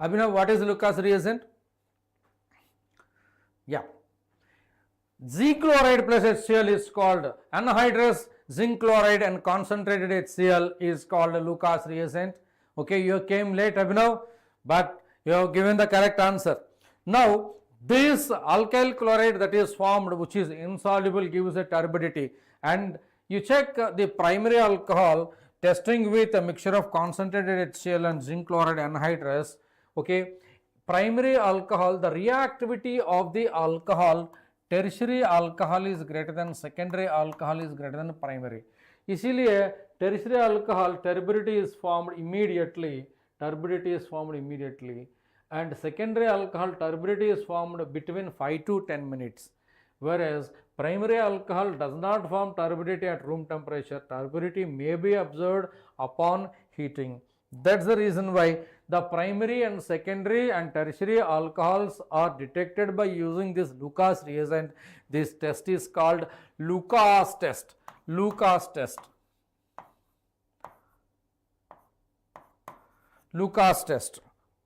Abhinav, what is Lucas reagent? Yeah. Zinc chloride plus HCl is called anhydrous zinc chloride and concentrated HCl is called Lucas reagent. Okay, you came late, Abhinav, but you have given the correct answer. Now, this alkyl chloride that is formed, which is insoluble, gives a turbidity, and you check the primary alcohol testing with a mixture of concentrated HCl and zinc chloride anhydrous. Okay, primary alcohol, the reactivity of the alcohol, tertiary alcohol is greater than secondary alcohol is greater than primary. इसीलिए tertiary alcohol turbidity is formed immediately, and secondary alcohol turbidity is formed between 5 to 10 minutes, whereas primary alcohol does not form turbidity at room temperature. Turbidity may be observed upon heating. That's the reason why the primary and secondary and tertiary alcohols are detected by using this Lucas reagent. This test is called Lucas test. Lucas test. Lucas test.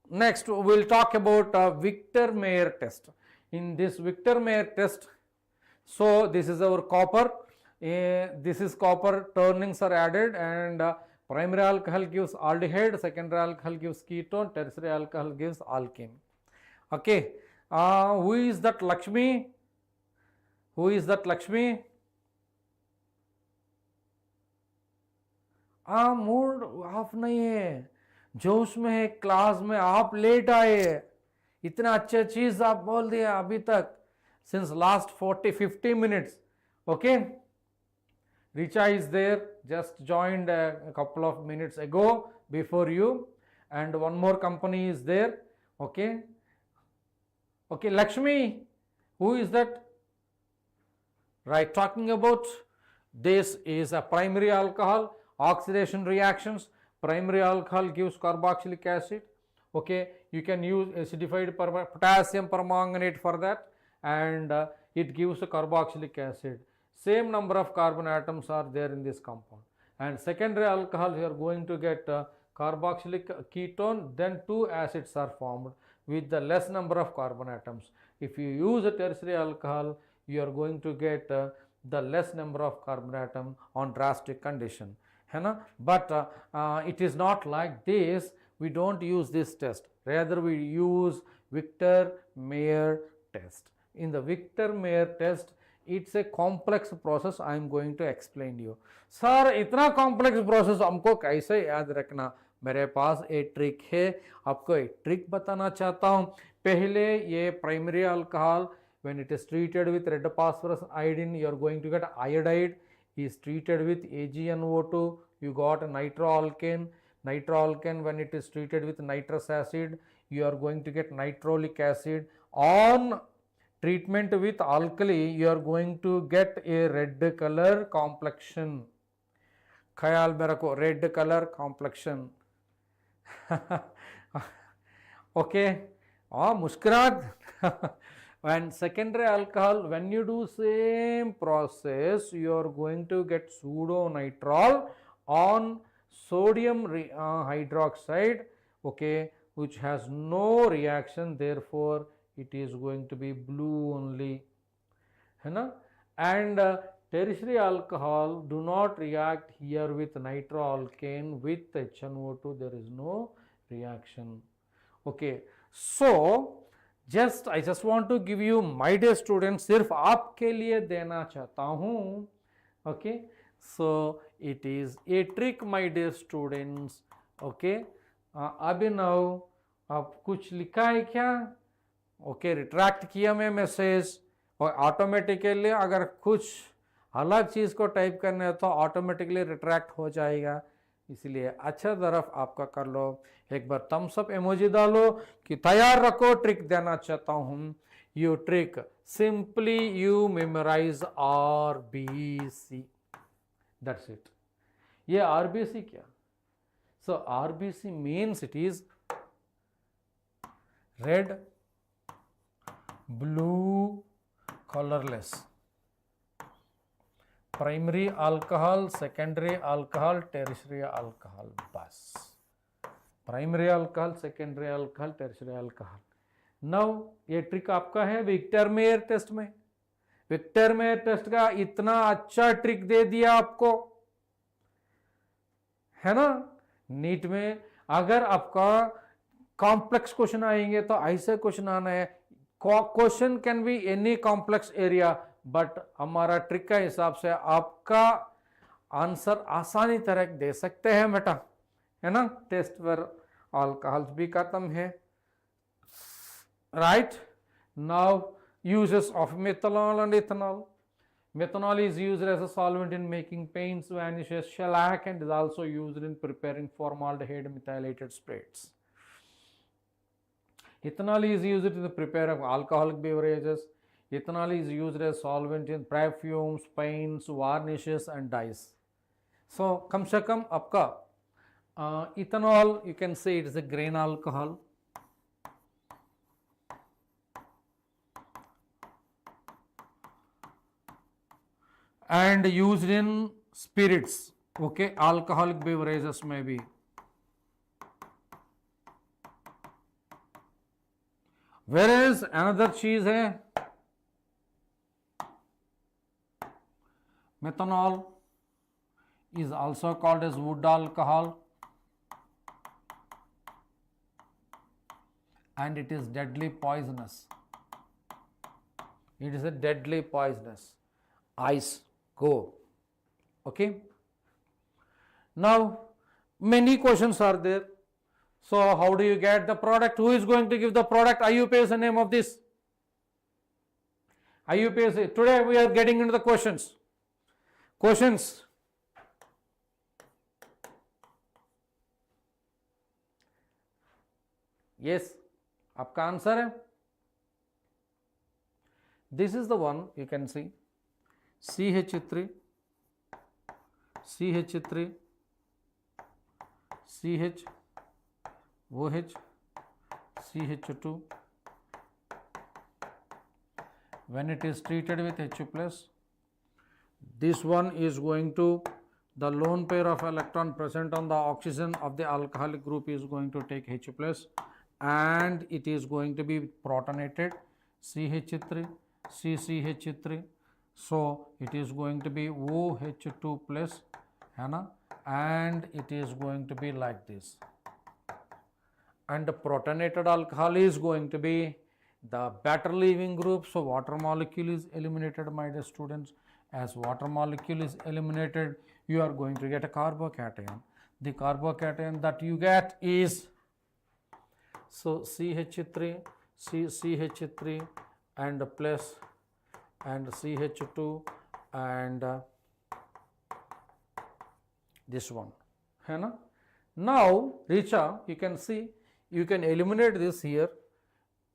Next, we will talk about Victor-Mayer test. In this Victor-Mayer test, so this is our copper. This is copper, turnings are added, and primary alcohol gives aldehyde, secondary alcohol gives ketone, tertiary alcohol gives alkene. Okay, who is that Lakshmi? Who is that Lakshmi? Mood off नहीं है, जोश में है, class में आप late आए, इतना अच्छा चीज आप बोल दिया अभी तक, since last 40-50 minutes. Okay, Richa is there, just joined a couple of minutes ago before you, and one more company is there. Okay, okay, Lakshmi, who is that? Right, talking about this is a primary alcohol, oxidation reactions. Primary alcohol gives carboxylic acid. Okay, you can use acidified potassium permanganate for that, and it gives a carboxylic acid. Same number of carbon atoms are there in this compound. And secondary alcohol, you are going to get carboxylic ketone, then two acids are formed with the less number of carbon atoms. If you use a tertiary alcohol, you are going to get the less number of carbon atom on drastic condition. But it is not like this. We don't use this test, rather we use Victor-Mayer test. In the Victor-Mayer test, it's a complex process. I am going to explain you. Sir, इतना complex process हमको कैसे याद रखना? मेरे पास एक trick है, आपको एक ट्रिक बताना चाहता हूँ. पहले ये primary alcohol, when it is treated with red phosphorus iodine, you are going to get iodide. Is treated with AgNO2, you got nitroalkane. Nitroalkane, when it is treated with nitrous acid, you are going to get nitrolic acid. On treatment with alkali, you are going to get a red color complexion. ख्याल में रखो, red color complexion. Okay, मुस्कुराहट. And secondary alcohol, when you do same process, you are going to get pseudo-nitrile on sodium hydroxide, okay, which has no reaction, therefore it is going to be blue only. And tertiary alcohol do not react here with nitroalkane, with HNO2, there is no reaction. Okay, so I just want to give you, my dear students, सिर्फ आपके लिए देना चाहता हूँ. Okay, so it is a trick, my dear students. Okay, अभिनव, आप कुछ लिखा है क्या? Okay, रिट्रैक्ट किया मैं मैसेज, और ऑटोमेटिकली अगर कुछ अलग चीज़ को टाइप करना है तो ऑटोमेटिकली रिट्रैक्ट हो जाएगा. इसलिए अच्छा तरफ आपका कर लो. एक बार थम्स अप इमोजी डालो कि तैयार रखो, ट्रिक देना चाहता हूं. You trick, simply you memorise RBC, that's it. ये RBC क्या? So RBC means it is red, blue, colourless. Primary alcohol, secondary alcohol, tertiary alcohol, बस primary alcohol, secondary alcohol, tertiary alcohol. Now ये trick आपका है विक्टरमेयर test में. विक्टरमेयर test का इतना अच्छा ट्रिक दे दिया आपको, है ना. नीट में अगर आपका कॉम्प्लेक्स क्वेश्चन आएंगे तो ऐसे क्वेश्चन आना है. Question can be any complex area, but हमारा ट्रिक का हिसाब से आपका आंसर आसानी तरह दे सकते हैं बेटा, है ना. टेस्ट पर अल्कोहल्स भी खत्म है. Right. Now uses of methanol and ethanol. Methanol is used as a solvent in making paints, varnishes, shellac, and is also used in preparing formaldehyde methylated spirits. Ethanol is used in the prepare of alcoholic beverages. Ethanol is used as solvent in perfumes, paints, varnishes, and dyes. So, कम से कम आपका ethanol, you can say it is a grain alcohol. And used in spirits, okay, alcoholic beverages may be. Whereas another चीज है methanol is also called as wood alcohol, and it is deadly poisonous. It is a deadly poisonous. Ice. Go. Okay. Now many questions are there. So how do you get the product? Who is going to give the product? IUPAC, the name of this. IUPAC. Today we are getting into the questions. Questions. Yes. आपका answer है. This is the one you can see. CH3, CH3, CH, OH, CH2. When it is treated with H plus, this one is going to, the lone pair of electron present on the oxygen of the alcoholic group is going to take H plus, and it is going to be protonated CH3, CCH3. So it is going to be OH2 plus, है ना, and it is going to be like this. And the protonated alcohol is going to be the better leaving group. So water molecule is eliminated, my dear students. As water molecule is eliminated, you are going to get a carbocation. The carbocation that you get is, so CH3, CH3 and plus and CH2 and this one, है ना. Now Richa, you can see, you can eliminate this here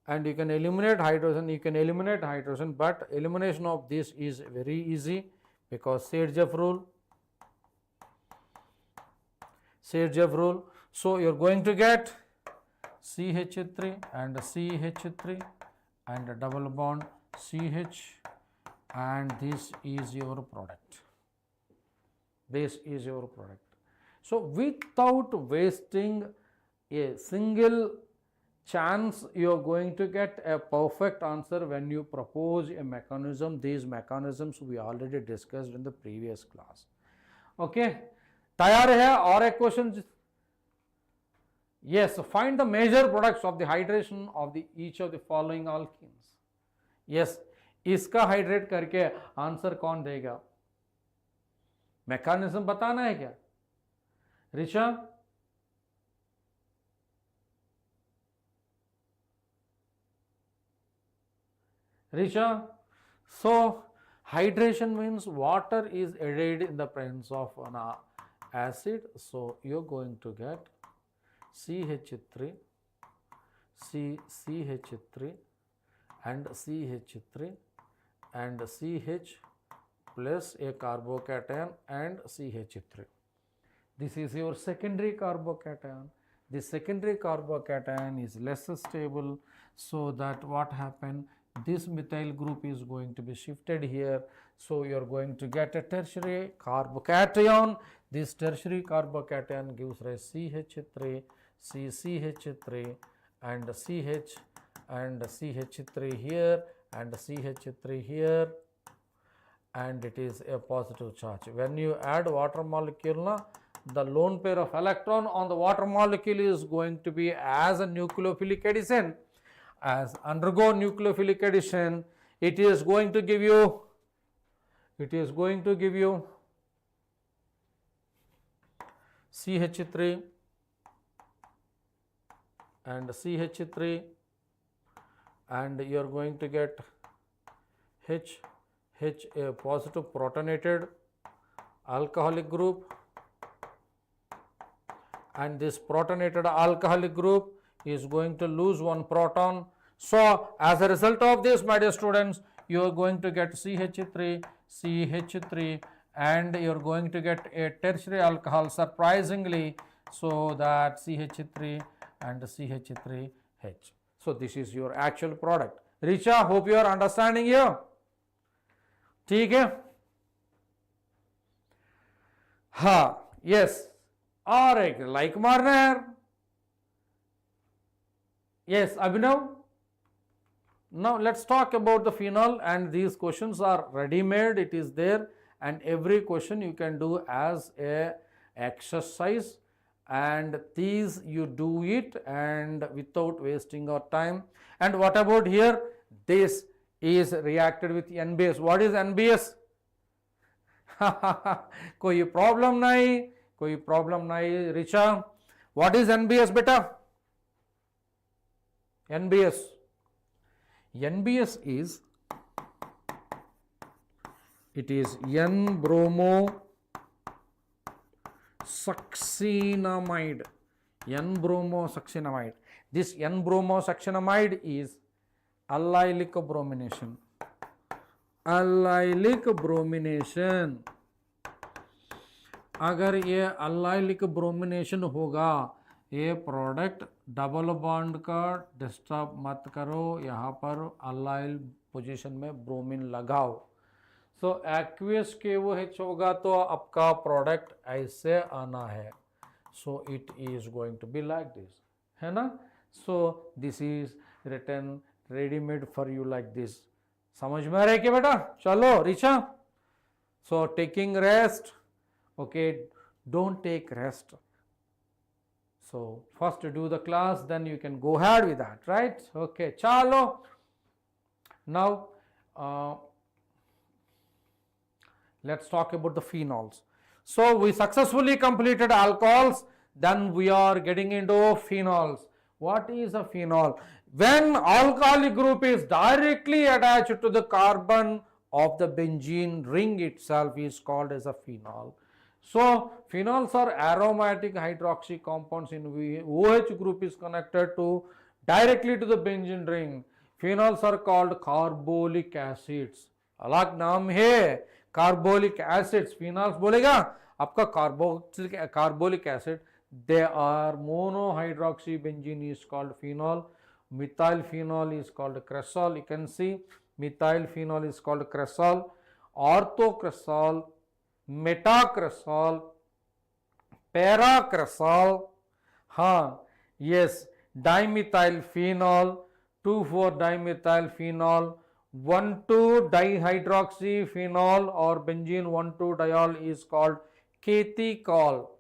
and you can eliminate hydrogen, but elimination of this is very easy because Sergev rule. So you are going to get CH3 and CH3 and a double bond CH, and this is your product. So without wasting a single chance, you are going to get a perfect answer when you propose a mechanism. These mechanisms we already discussed in the previous class. Okay, तैयार है? और एक question. Yes, find the major products of the hydration of the each of the following alkenes. Yes, इसका hydrate करके answer कौन देगा? Mechanism बताना है क्या ऋषा? So hydration means water is added in the presence of an acid. So you're going to get CH3, CH3 and CH3 and CH plus a carbocation and CH3. This is your secondary carbocation. The secondary carbocation is less stable, so that what happened, this methyl group is going to be shifted here. So you are going to get a tertiary carbocation. This tertiary carbocation gives rise CH3, CH3 and CH and CH3 here and CH3 here, and it is a positive charge. When you add water molecule, the lone pair of electron on the water molecule is going to be as a nucleophilic addition. As undergo nucleophilic addition, it is going to give you CH3 and CH3, and you are going to get H, a positive protonated alcoholic group, and this protonated alcoholic group is going to lose one proton. So as a result of this, my dear students, you are going to get CH3, and you are going to get a tertiary alcohol, surprisingly, so that CH3 and CH3H. So this is your actual product. Richa, hope you are understanding here. ठीक है? हाँ, yes. और एक like मारना है यार. Yes, Abhinav. Now let's talk about the phenol, and these questions are ready made. It is there, and every question you can do as a exercise, and these you do it and without wasting your time. And what about here? This is reacted with NBS. What is NBS? कोई problem नहीं, Richa. What is NBS, beta? NBS is, it is N-bromosuccinamide. N-bromosuccinamide. This N-bromosuccinamide is allylic bromination. अगर ये allylic bromination होगा, ये product double bond का disturb मत करो, यहाँ पर अलाइल पोजीशन में ब्रोमीन लगाओ. सो एक्वियस के वो H होगा तो आपका प्रोडक्ट ऐसे आना है. So it is going to be like this, है ना. So this is written readymade for you like this. समझ में आ रहा है क्या बेटा? चलो Richa. So taking rest. Okay, don't take rest. So first do the class, then you can go ahead with that, right? Okay, chalo. Now let's talk about the phenols. So we successfully completed alcohols, then we are getting into phenols. What is a phenol? When alcoholic group is directly attached to the carbon of the benzene ring itself is called as a phenol. So phenols are aromatic hydroxy compounds in which OH group is connected to directly to the benzene ring. Phenols are called carbolic acids. अलग नाम है carbolic acids. Phenols बोलेगा आपका carbolic acid. They are monohydroxy benzene is called phenol. Methyl phenol is called cresol. You can see methyl phenol is called cresol. Orthocresol, metacresol, paracresol, yes, dimethyl phenol, 2,4-dimethyl phenol, 1,2-dihydroxy phenol or benzene 1,2-diol is called catechol.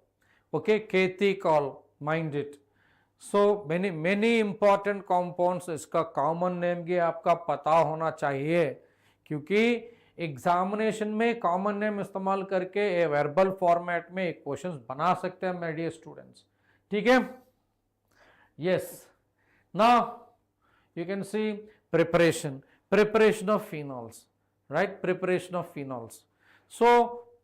Okay, catechol, mind it. So many important compounds. इसका common name भी आपका पता होना चाहिए, क्योंकि examination में common name इस्तेमाल करके ए वर्बल फॉर्मेट में क्वेश्चंस बना सकते हैं माय डियर स्टूडेंट्स. ठीक है. Yes, now you can C preparation of phenols, right? Preparation of phenols. So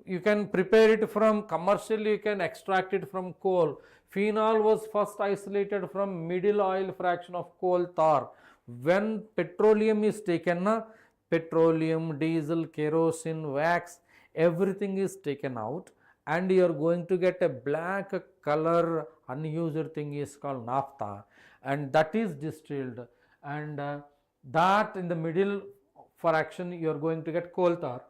you can prepare it from commercially, you can extract it from coal. Phenol was first isolated from middle oil fraction of coal tar. When petroleum is taken, petroleum, diesel, kerosene, wax, everything is taken out, and you are going to get a black color unused thing is called naphtha, and that is distilled, and that in the middle fraction you are going to get coal tar.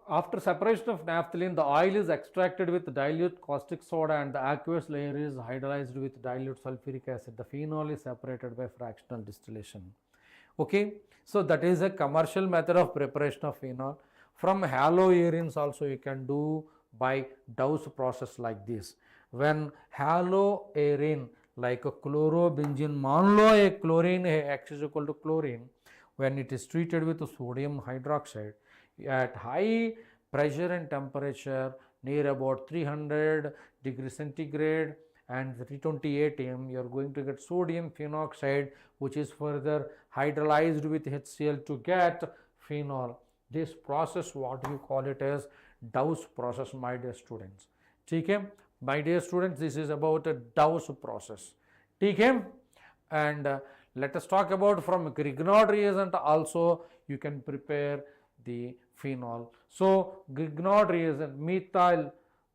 After separation of naphthalene, the oil is extracted with dilute caustic soda and the aqueous layer is hydrolyzed with dilute sulfuric acid. The phenol is separated by fractional distillation. Okay, so that is a commercial method of preparation of phenol. From haloarenes also you can do by Dow's process like this. When haloarene like a chlorobenzene, मान लो एक chlorine है, X is equal to chlorine, when it is treated with sodium hydroxide at high pressure and temperature near about 300 degrees centigrade and 320 atm, you are going to get sodium phenoxide, which is further hydrolyzed with HCl to get phenol. This process, what you call it as Dow's process, my dear students. Okay, my dear students, this is about a Dow's process. Okay, and let us talk about from Grignard reagent also you can prepare the phenol. So Grignard reagent, methyl,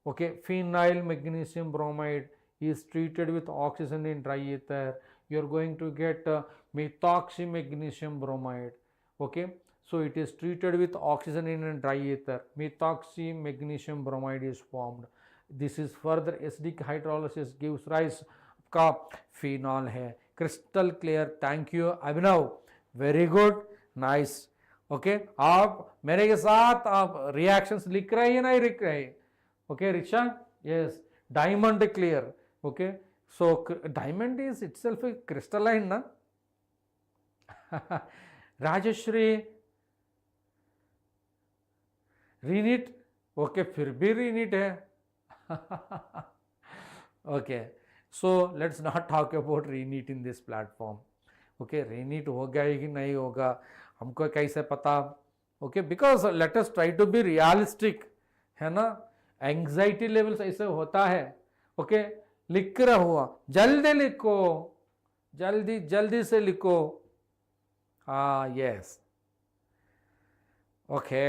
okay, phenyl magnesium bromide is treated with oxygen in dry ether. You are going to get methoxy magnesium bromide. Okay, so it is treated with oxygen in dry ether. Methoxy magnesium bromide is formed. This is further acidic hydrolysis gives rise का phenol है. Crystal clear. Thank you Abhinav. Very good. Nice. Okay आप मेरे के साथ आप reactions लिख रहे हैं नहीं लिख रहे? Okay Riksha, yes. Diamond clear. Okay, so diamond is itself a crystalline ना. राजश्री रीनीट. ओके, फिर भी रीनीट है. Okay, so let's not talk about reNEET in this platform. Okay, reNEET होगा कि नहीं होगा हमको कैसे पता. Okay, because let us try to be realistic, है ना. एंग्जाइटी लेवल्स ऐसे होता है. ओके, लिख रहा हुआ, जल्दी लिखो, जल्दी जल्दी से लिखो. हाँ, yes. Okay,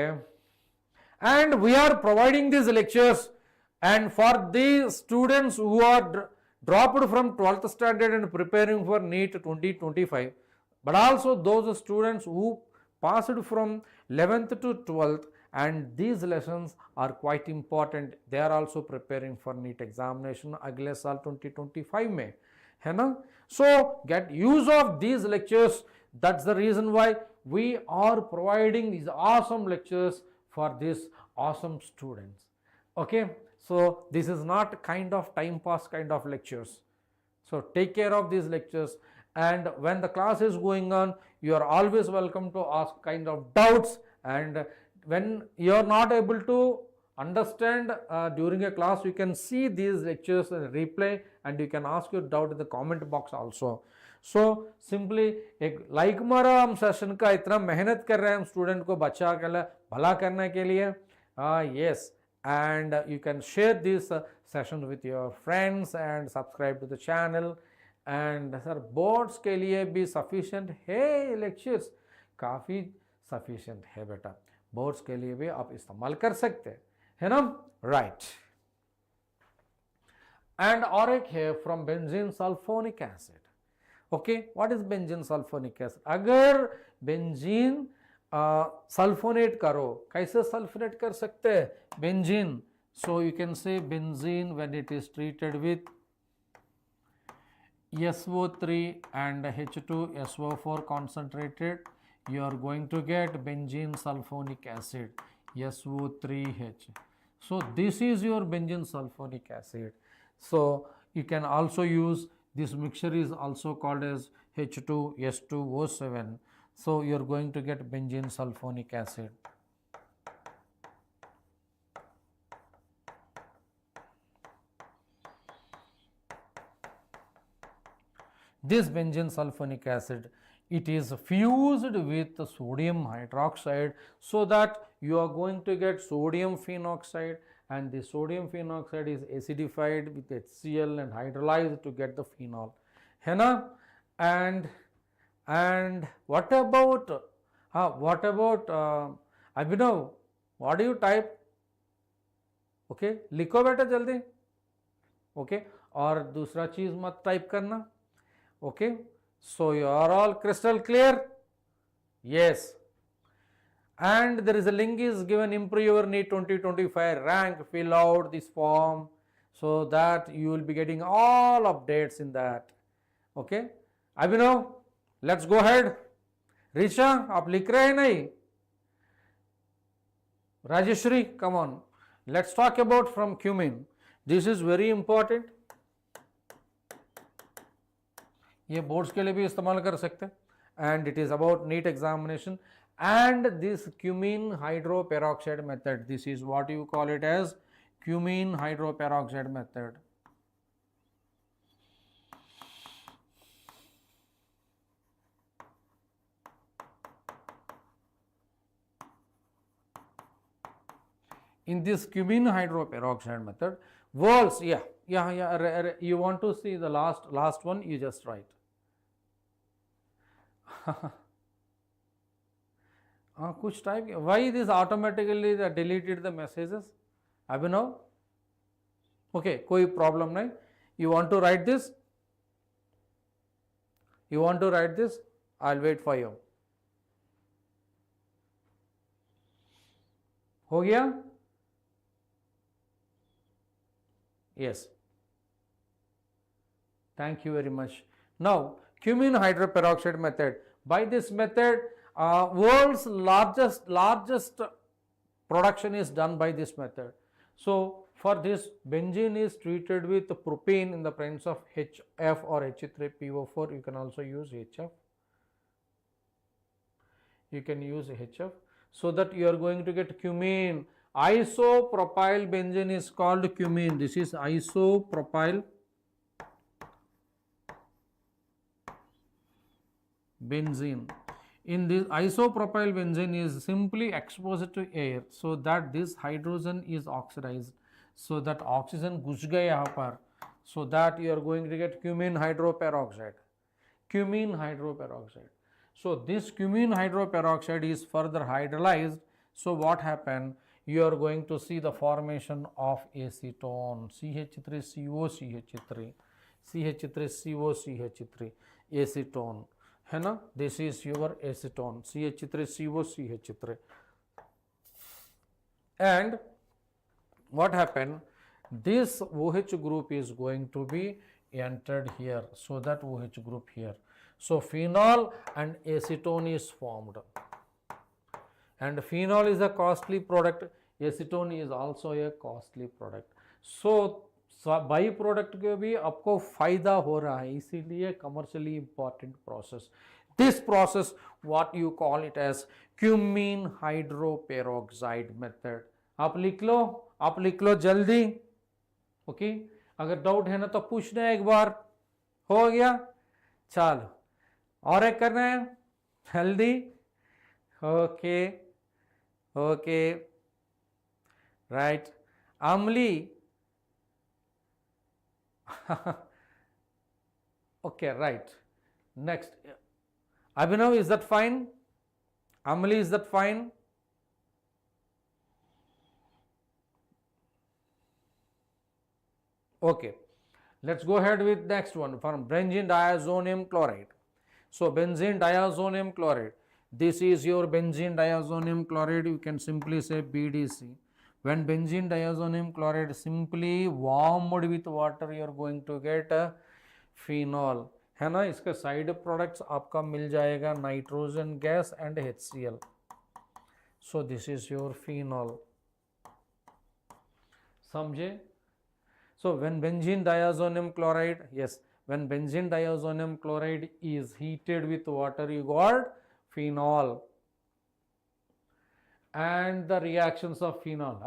and we are providing these lectures and for the students who are dropped from 12th standard and preparing for NEET 2025, but also those students who passed from 11th to 12th, and these lessons are quite important. They are also preparing for NEET examination अगले साल 2025 में, है ना. So get use of these lectures. That's the reason why we are providing these awesome lectures for these awesome students. Okay, so this is not kind of time pass kind of lectures. So take care of these lectures, and when the class is going on, you are always welcome to ask kind of doubts, and when you are not able to understand during a class, you can see these lectures and replay, and you can ask your doubt in the comment box also. So simply एक like मारा हम session का, इतना मेहनत कर रहे हैं हम स्टूडेंट को बच्चा के लिए भला करने के लिए. Yes, and you can share this session with your friends and subscribe to the channel. And sir boards के लिए भी सफिशिएंट है लेक्चर्स, काफ़ी सफिशिएंट है बेटा. बोर्ड्स के लिए भी आप इस्तेमाल कर सकते हैं, है ना. राइट. एंड और एक है from benzene sulphonic acid. Okay, what is benzene sulphonic acid? अगर बेंजीन सल्फोनेट करो, कैसे सल्फोनेट कर सकते हैं benzene? So you can say benzene when it is treated with SO3 and H2SO4 concentrated, you are going to get benzene sulfonic acid, SO3H. So this is your benzene sulfonic acid. So you can also use this mixture is also called as H2S2O7. So you are going to get benzene sulfonic acid. This benzene sulfonic acid, it is fused with sodium hydroxide, so that you are going to get sodium phenoxide, and the sodium phenoxide is acidified with HCl and hydrolyzed to get the phenol, है ना. And what about Abhinav, what do you type? Okay, लिखो बेटा जल्दी. Okay, और दूसरा चीज मत type करना. Okay, so you are all crystal clear? Yes. and there is a link is given, improve your NEET 2025 rank, fill out this form so that you will be getting all updates in that. Okay, Abhinav, let's go ahead. Richa, आप लिख रहे हैं नहीं? Rajeshri, come on, let's talk about from cumin. This is very important. ये boards के लिए भी इस्तेमाल कर सकते हैं, and it is about NEET examination. And this cumin hydroperoxide method, this is what you call it as cumin hydroperoxide method. In this cumin hydroperoxide method, worlds, you want to see the last one, you just write. कुछ type, why this automatically deleted the messages? Abhinav, okay, कोई problem नहीं. You want to write this? You want to write this? I'll wait for you. हो गया? Yes. Thank you very much. Now, cumin hydroperoxide method. By this method, world's largest production is done by this method. So, for this, benzene is treated with propane in the presence of HF or H3PO4. You can also use HF. You can use HF, so that you are going to get cumin. Isopropyl benzene is called cumin. This is isopropyl benzene. In this, isopropyl benzene is simply exposed to air, so that this hydrogen is oxidized, so that oxygen घुस गया यहाँ पर, so that you are going to get cumin hydroperoxide. Cumin hydroperoxide. So this cumin hydroperoxide is further hydrolyzed. So what happened? You are going to see the formation of acetone, CH3CO, CH3, CH3CO, CH3, acetone, है ना? This is your acetone, CH3CO, CH3. And what happened? This OH group is going to be entered here, so that OH group here. So phenol and acetone is formed, and phenol is a costly product, acetone is also a costly product. So by product के भी आपको फायदा हो रहा है, इसीलिए commercially important process. This process what you call it as cumene hydroperoxide method. आप लिख लो जल्दी. ओके, अगर डाउट है ना तो पूछना एक बार. हो गया? चलो, और एक करना है जल्दी. Okay okay, right. अम्ली. Okay, right. Next, Abhinav, is that fine? Amali, is that fine? Okay, let's go ahead with next one from benzene diazonium chloride. So benzene diazonium chloride, this is your benzene diazonium chloride, you can simply say BDC. When benzene diazonium chloride simply warmed with water, you are going to get a phenol, है ना. इसका side products आपका मिल जाएगा nitrogen gas and HCl. So this is your phenol. समझे? So when benzene diazonium chloride, yes, when benzene diazonium chloride is heated with water, you got phenol. And the reactions of phenol.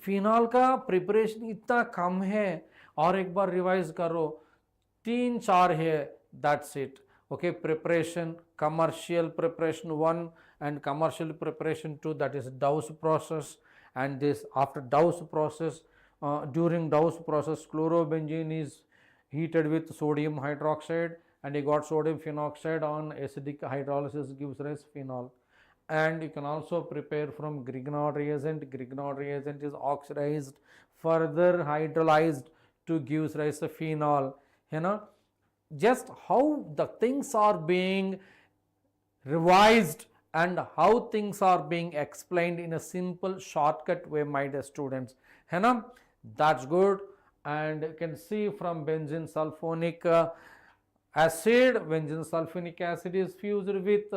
phenol का preparation इतना कम है, और एक बार revise करो, 3-4 है, that's it. Okay, preparation, commercial preparation 1 and commercial preparation 2, that is Dow's process. And this, after Dow's process, during Dow's process, chlorobenzene is heated with sodium hydroxide, and you got sodium phenoxide on acidic hydrolysis gives rise phenol. And you can also prepare from Grignard reagent. Grignard reagent is oxidized, further hydrolyzed to gives rise to phenol. You know, just how the things are being revised and how things are being explained in a simple shortcut way, my dear students, है ना? That's good. And you can see from benzene sulfonic acid, benzene sulfonic acid is fused with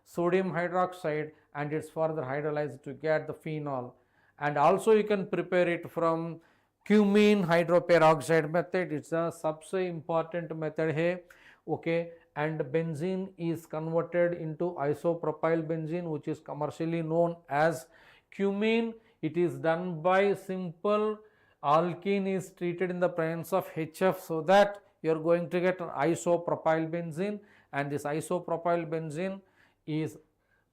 sodium hydroxide and it's further hydrolyzed to get the phenol. And also you can prepare it from cumene hydroperoxide method. It's a सबसे important method है, okay. And benzene is converted into isopropyl benzene, which is commercially known as cumene. It is done by simple alkene is treated in the presence of HF, so that you are going to get an isopropyl benzene, and this isopropyl benzene is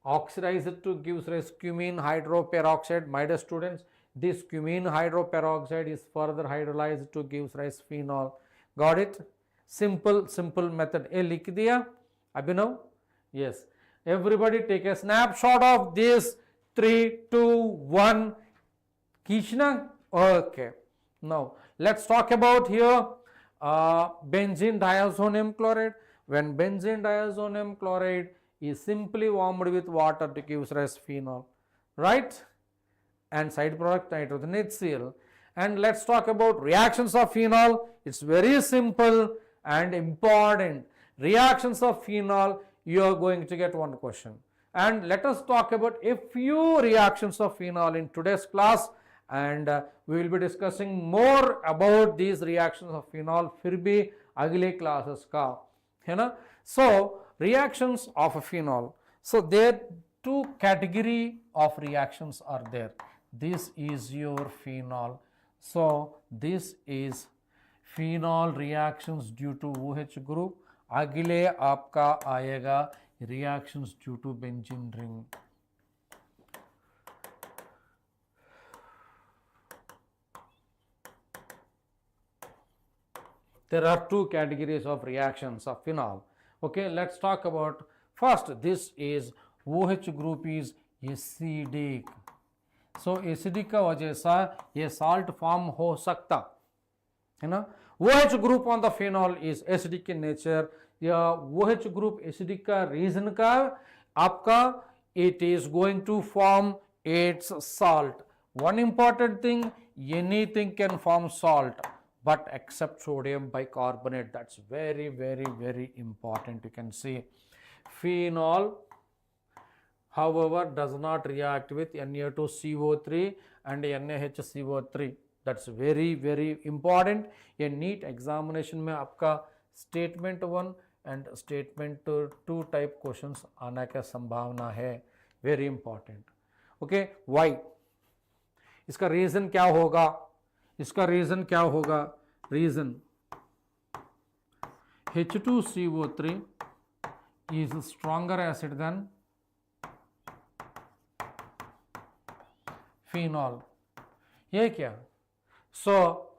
oxidized to gives rise cumene hydroperoxide. My dear students, this cumene hydroperoxide is further hydrolyzed to gives rise phenol. Got it? Simple method. A लिख दिया अभिनव? Yes. Everybody take a snapshot of this. 3, 2, 1. खींचना? Okay. Now let's talk about here benzene diazonium chloride. When benzene diazonium chloride is simply warmed with water to give rise phenol, right? And side product nitrogen HCl. And let's talk about reactions of phenol. It's very simple and important. Reactions of phenol, you are going to get one question. And let us talk about a few reactions of phenol in today's class, and we will be discussing more about these reactions of phenol फिर भी अगले classes का, है ना? So reactions of a phenol. So there two category of reactions are there. This is your phenol. So this is phenol reactions due to OH group. अगले आपका आएगा reactions due to benzene ring. There are two categories of reactions of phenol. Okay, let's talk about first. This is OH group is acidic. So acidic का वजह से ये salt form हो सकता है ना. OH group on the phenol is acidic in nature. या OH group acidic का reason का आपका it is going to form its salt. One important thing, anything can form salt, but except sodium bicarbonate. That's very important. You can see phenol, however, does not react with Na2CO3 and NaHCO3. That's very important. ये NEET examination में आपका statement 1 and statement 2 type questions आने का संभावना है. Very important. Okay, why? इसका reason क्या होगा? इसका reason क्या होगा? Reason H2CO3 is stronger acid than phenol. ये क्या? So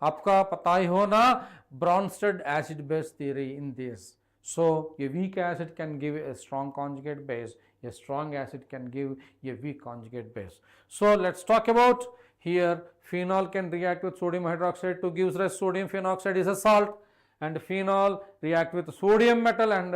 आपका पता ही हो ना Bronsted acid base theory in this. So a weak acid can give a strong conjugate base, a strong acid can give a weak conjugate base. So let's talk about here. Phenol can react with sodium hydroxide to give rise sodium phenoxide is a salt, and phenol react with sodium metal and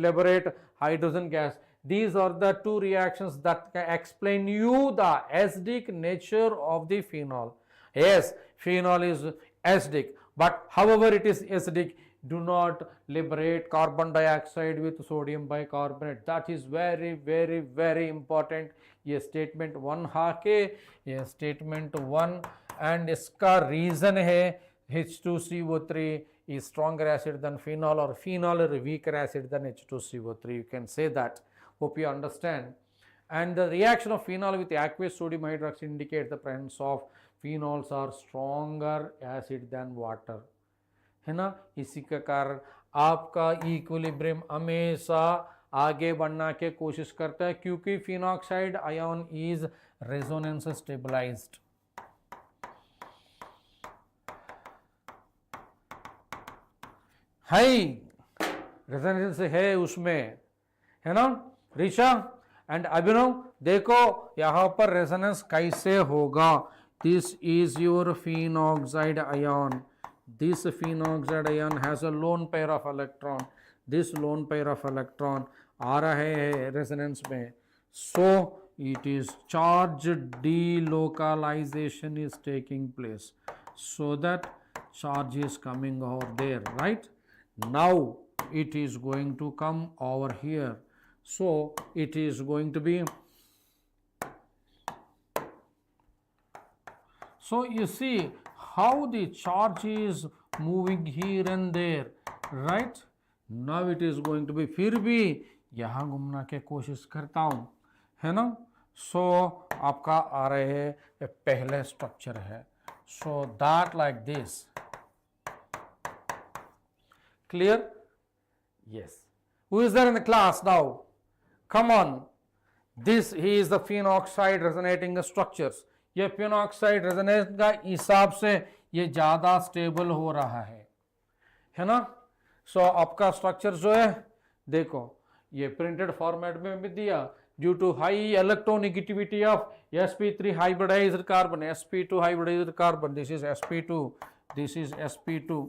liberate hydrogen gas. These are the two reactions that can explain you the acidic nature of the phenol. Yes, phenol is acidic, but however it is acidic, do not liberate carbon dioxide with sodium bicarbonate. That is very important. ये statement 1 हाके, ये statement 1, and इसका reason है H2CO3 is stronger acid than phenol, or phenol is weaker acid than H2CO3. You can say that. Hope you understand. And the reaction of phenol with aqueous sodium hydroxide indicates the presence of phenols are stronger acid than water, है ना. इसी के कारण आपका equilibrium हमेशा आगे बढ़ना के कोशिश करता है, क्योंकि phenoxide ion is resonance stabilized. है रेजोनेंस है उसमें, है ना ऋषा एंड अभिनव. देखो यहाँ पर रेजोनेंस कैसे होगा. This is your phenoxide ion. This phenoxide ion has a lone pair of electron. This lone pair of electron आ रहे हैं resonance में. So it is charge delocalization is taking place, so that charge is coming over there, right? Now it is going to come over here, so it is going to be, so you see how the charge is moving here and there, right? Now it is going to be, फिर भी यहाँ घूमना के कोशिश करता हूँ, है ना? सो आपका आ रहे है पहले स्ट्रक्चर है, so that like this, clear? Yes. Who is there in the class now? Come on. This he is the phenoxide resonating structures. ये phenoxide resonance का हिसाब से ये ज़्यादा स्टेबल हो रहा है ना? सो आपका स्ट्रक्चर जो है देखो, ये प्रिंटेड फॉर्मेट में भी दिया, due to high electronegativity of sp3 hybridized carbon, sp2 hybridized carbon, this is sp2, this is sp2,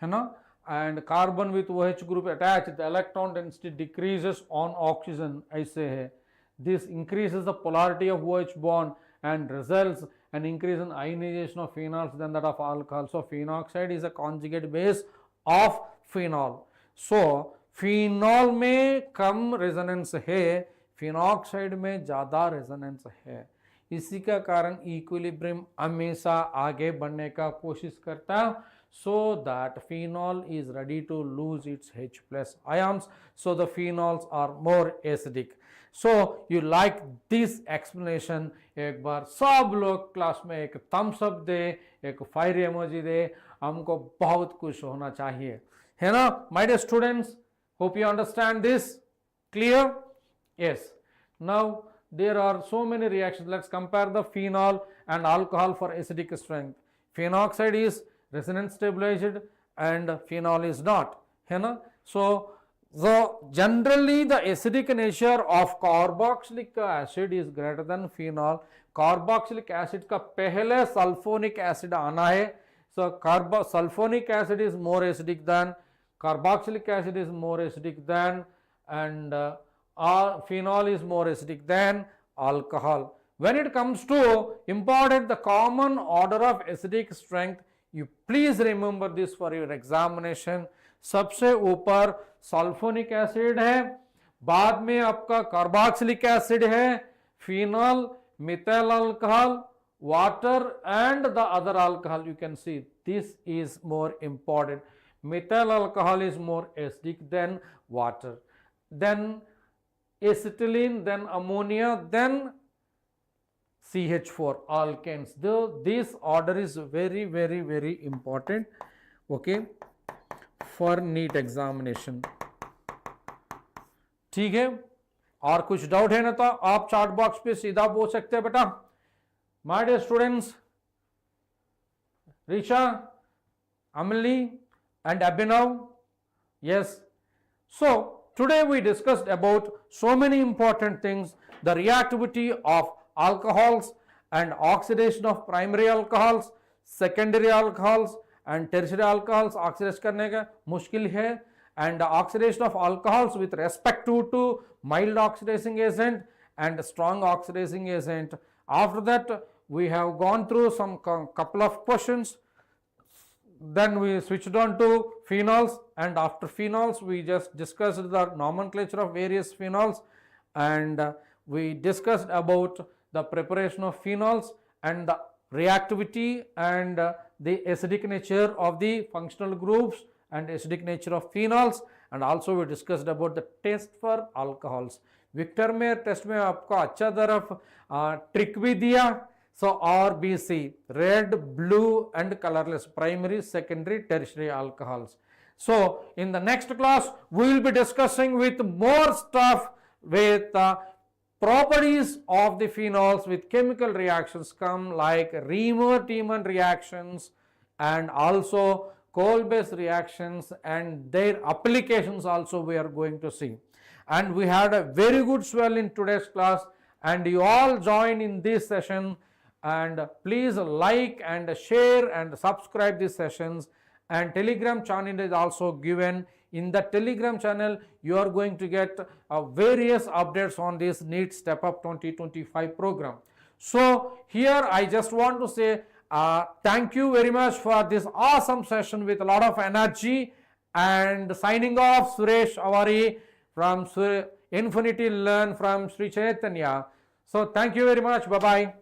है ना? And carbon with OH group attach, the electron density decreases on oxygen, ऐसे है. This increases the polarity of OH bond and results an increase in ionization of phenols than that of alcohol. So phenoxide is a conjugate base of phenol. So phenol में कम resonance है, phenoxide में ज़्यादा resonance है. इसी का कारण equilibrium हमेशा आगे बढ़ने का कोशिश करता है, so that phenol is ready to lose its H plus ions, so the phenols are more acidic. So you like this explanation? एक बार सब लोग क्लास में एक थम्स अप दे, एक फायर इमोजी दे, हमको बहुत खुश होना चाहिए, है ना? My dear students, hope you understand this. Clear? Yes. Now there are so many reactions. Let's compare the phenol and alcohol for acidic strength. Phenoxide is resonance stabilized and phenol is not, है ना? So generally the acidic nature of carboxylic acid is greater than phenol. Carboxylic acid का पहले sulfonic acid आना है, so sulfonic acid is more acidic than, carboxylic acid is more acidic than, and phenol is more acidic than alcohol. When it comes to important the common order of acidic strength, you please remember this for your examination. सबसे ऊपर sulphonic acid है, बाद में आपका carboxylic acid है, phenol, methyl alcohol, water and the other alcohol. You can see this is more important. Methyl alcohol is more acidic than water, then acetylene, then ammonia, then CH4 alkanes. This order is very very very important, okay, for NEET examination. ठीक है? और कुछ doubt है ना तो आप chart box पे सीधा पूछ सकते हैं बेटा. माय डियर स्टूडेंट्स, रिचा, अमली and Abhinav, yes. So today we discussed about so many important things: the reactivity of alcohols and oxidation of primary alcohols, secondary alcohols and tertiary alcohols. Oxidize करने का मुश्किल है, and oxidation of alcohols with respect to mild oxidizing agent and strong oxidizing agent. After that we have gone through some couple of questions. Then we switched on to phenols, and after phenols we just discussed the nomenclature of various phenols, and we discussed about the preparation of phenols and the reactivity and the acidic nature of the functional groups and acidic nature of phenols, and also we discussed about the test for alcohols. Victor में test में आपको अच्छा तरफ trick भी दिया. So RBC, red, blue and colorless, primary, secondary, tertiary alcohols. So in the next class we will be discussing with more stuff with properties of the phenols with chemical reactions come like Reamer-Tiemann reactions and also coal-based reactions, and their applications also we are going to see. And we had a very good swell in today's class, and you all join in this session, and please like and share and subscribe these sessions, and Telegram channel is also given In the Telegram channel, you are going to get various updates on this NEET Step Up 2025 program. So here I just want to say thank you very much for this awesome session with a lot of energy, and signing off, Suresh Avari from Infinity Learn from Sri Chaitanya. So thank you very much. Bye bye.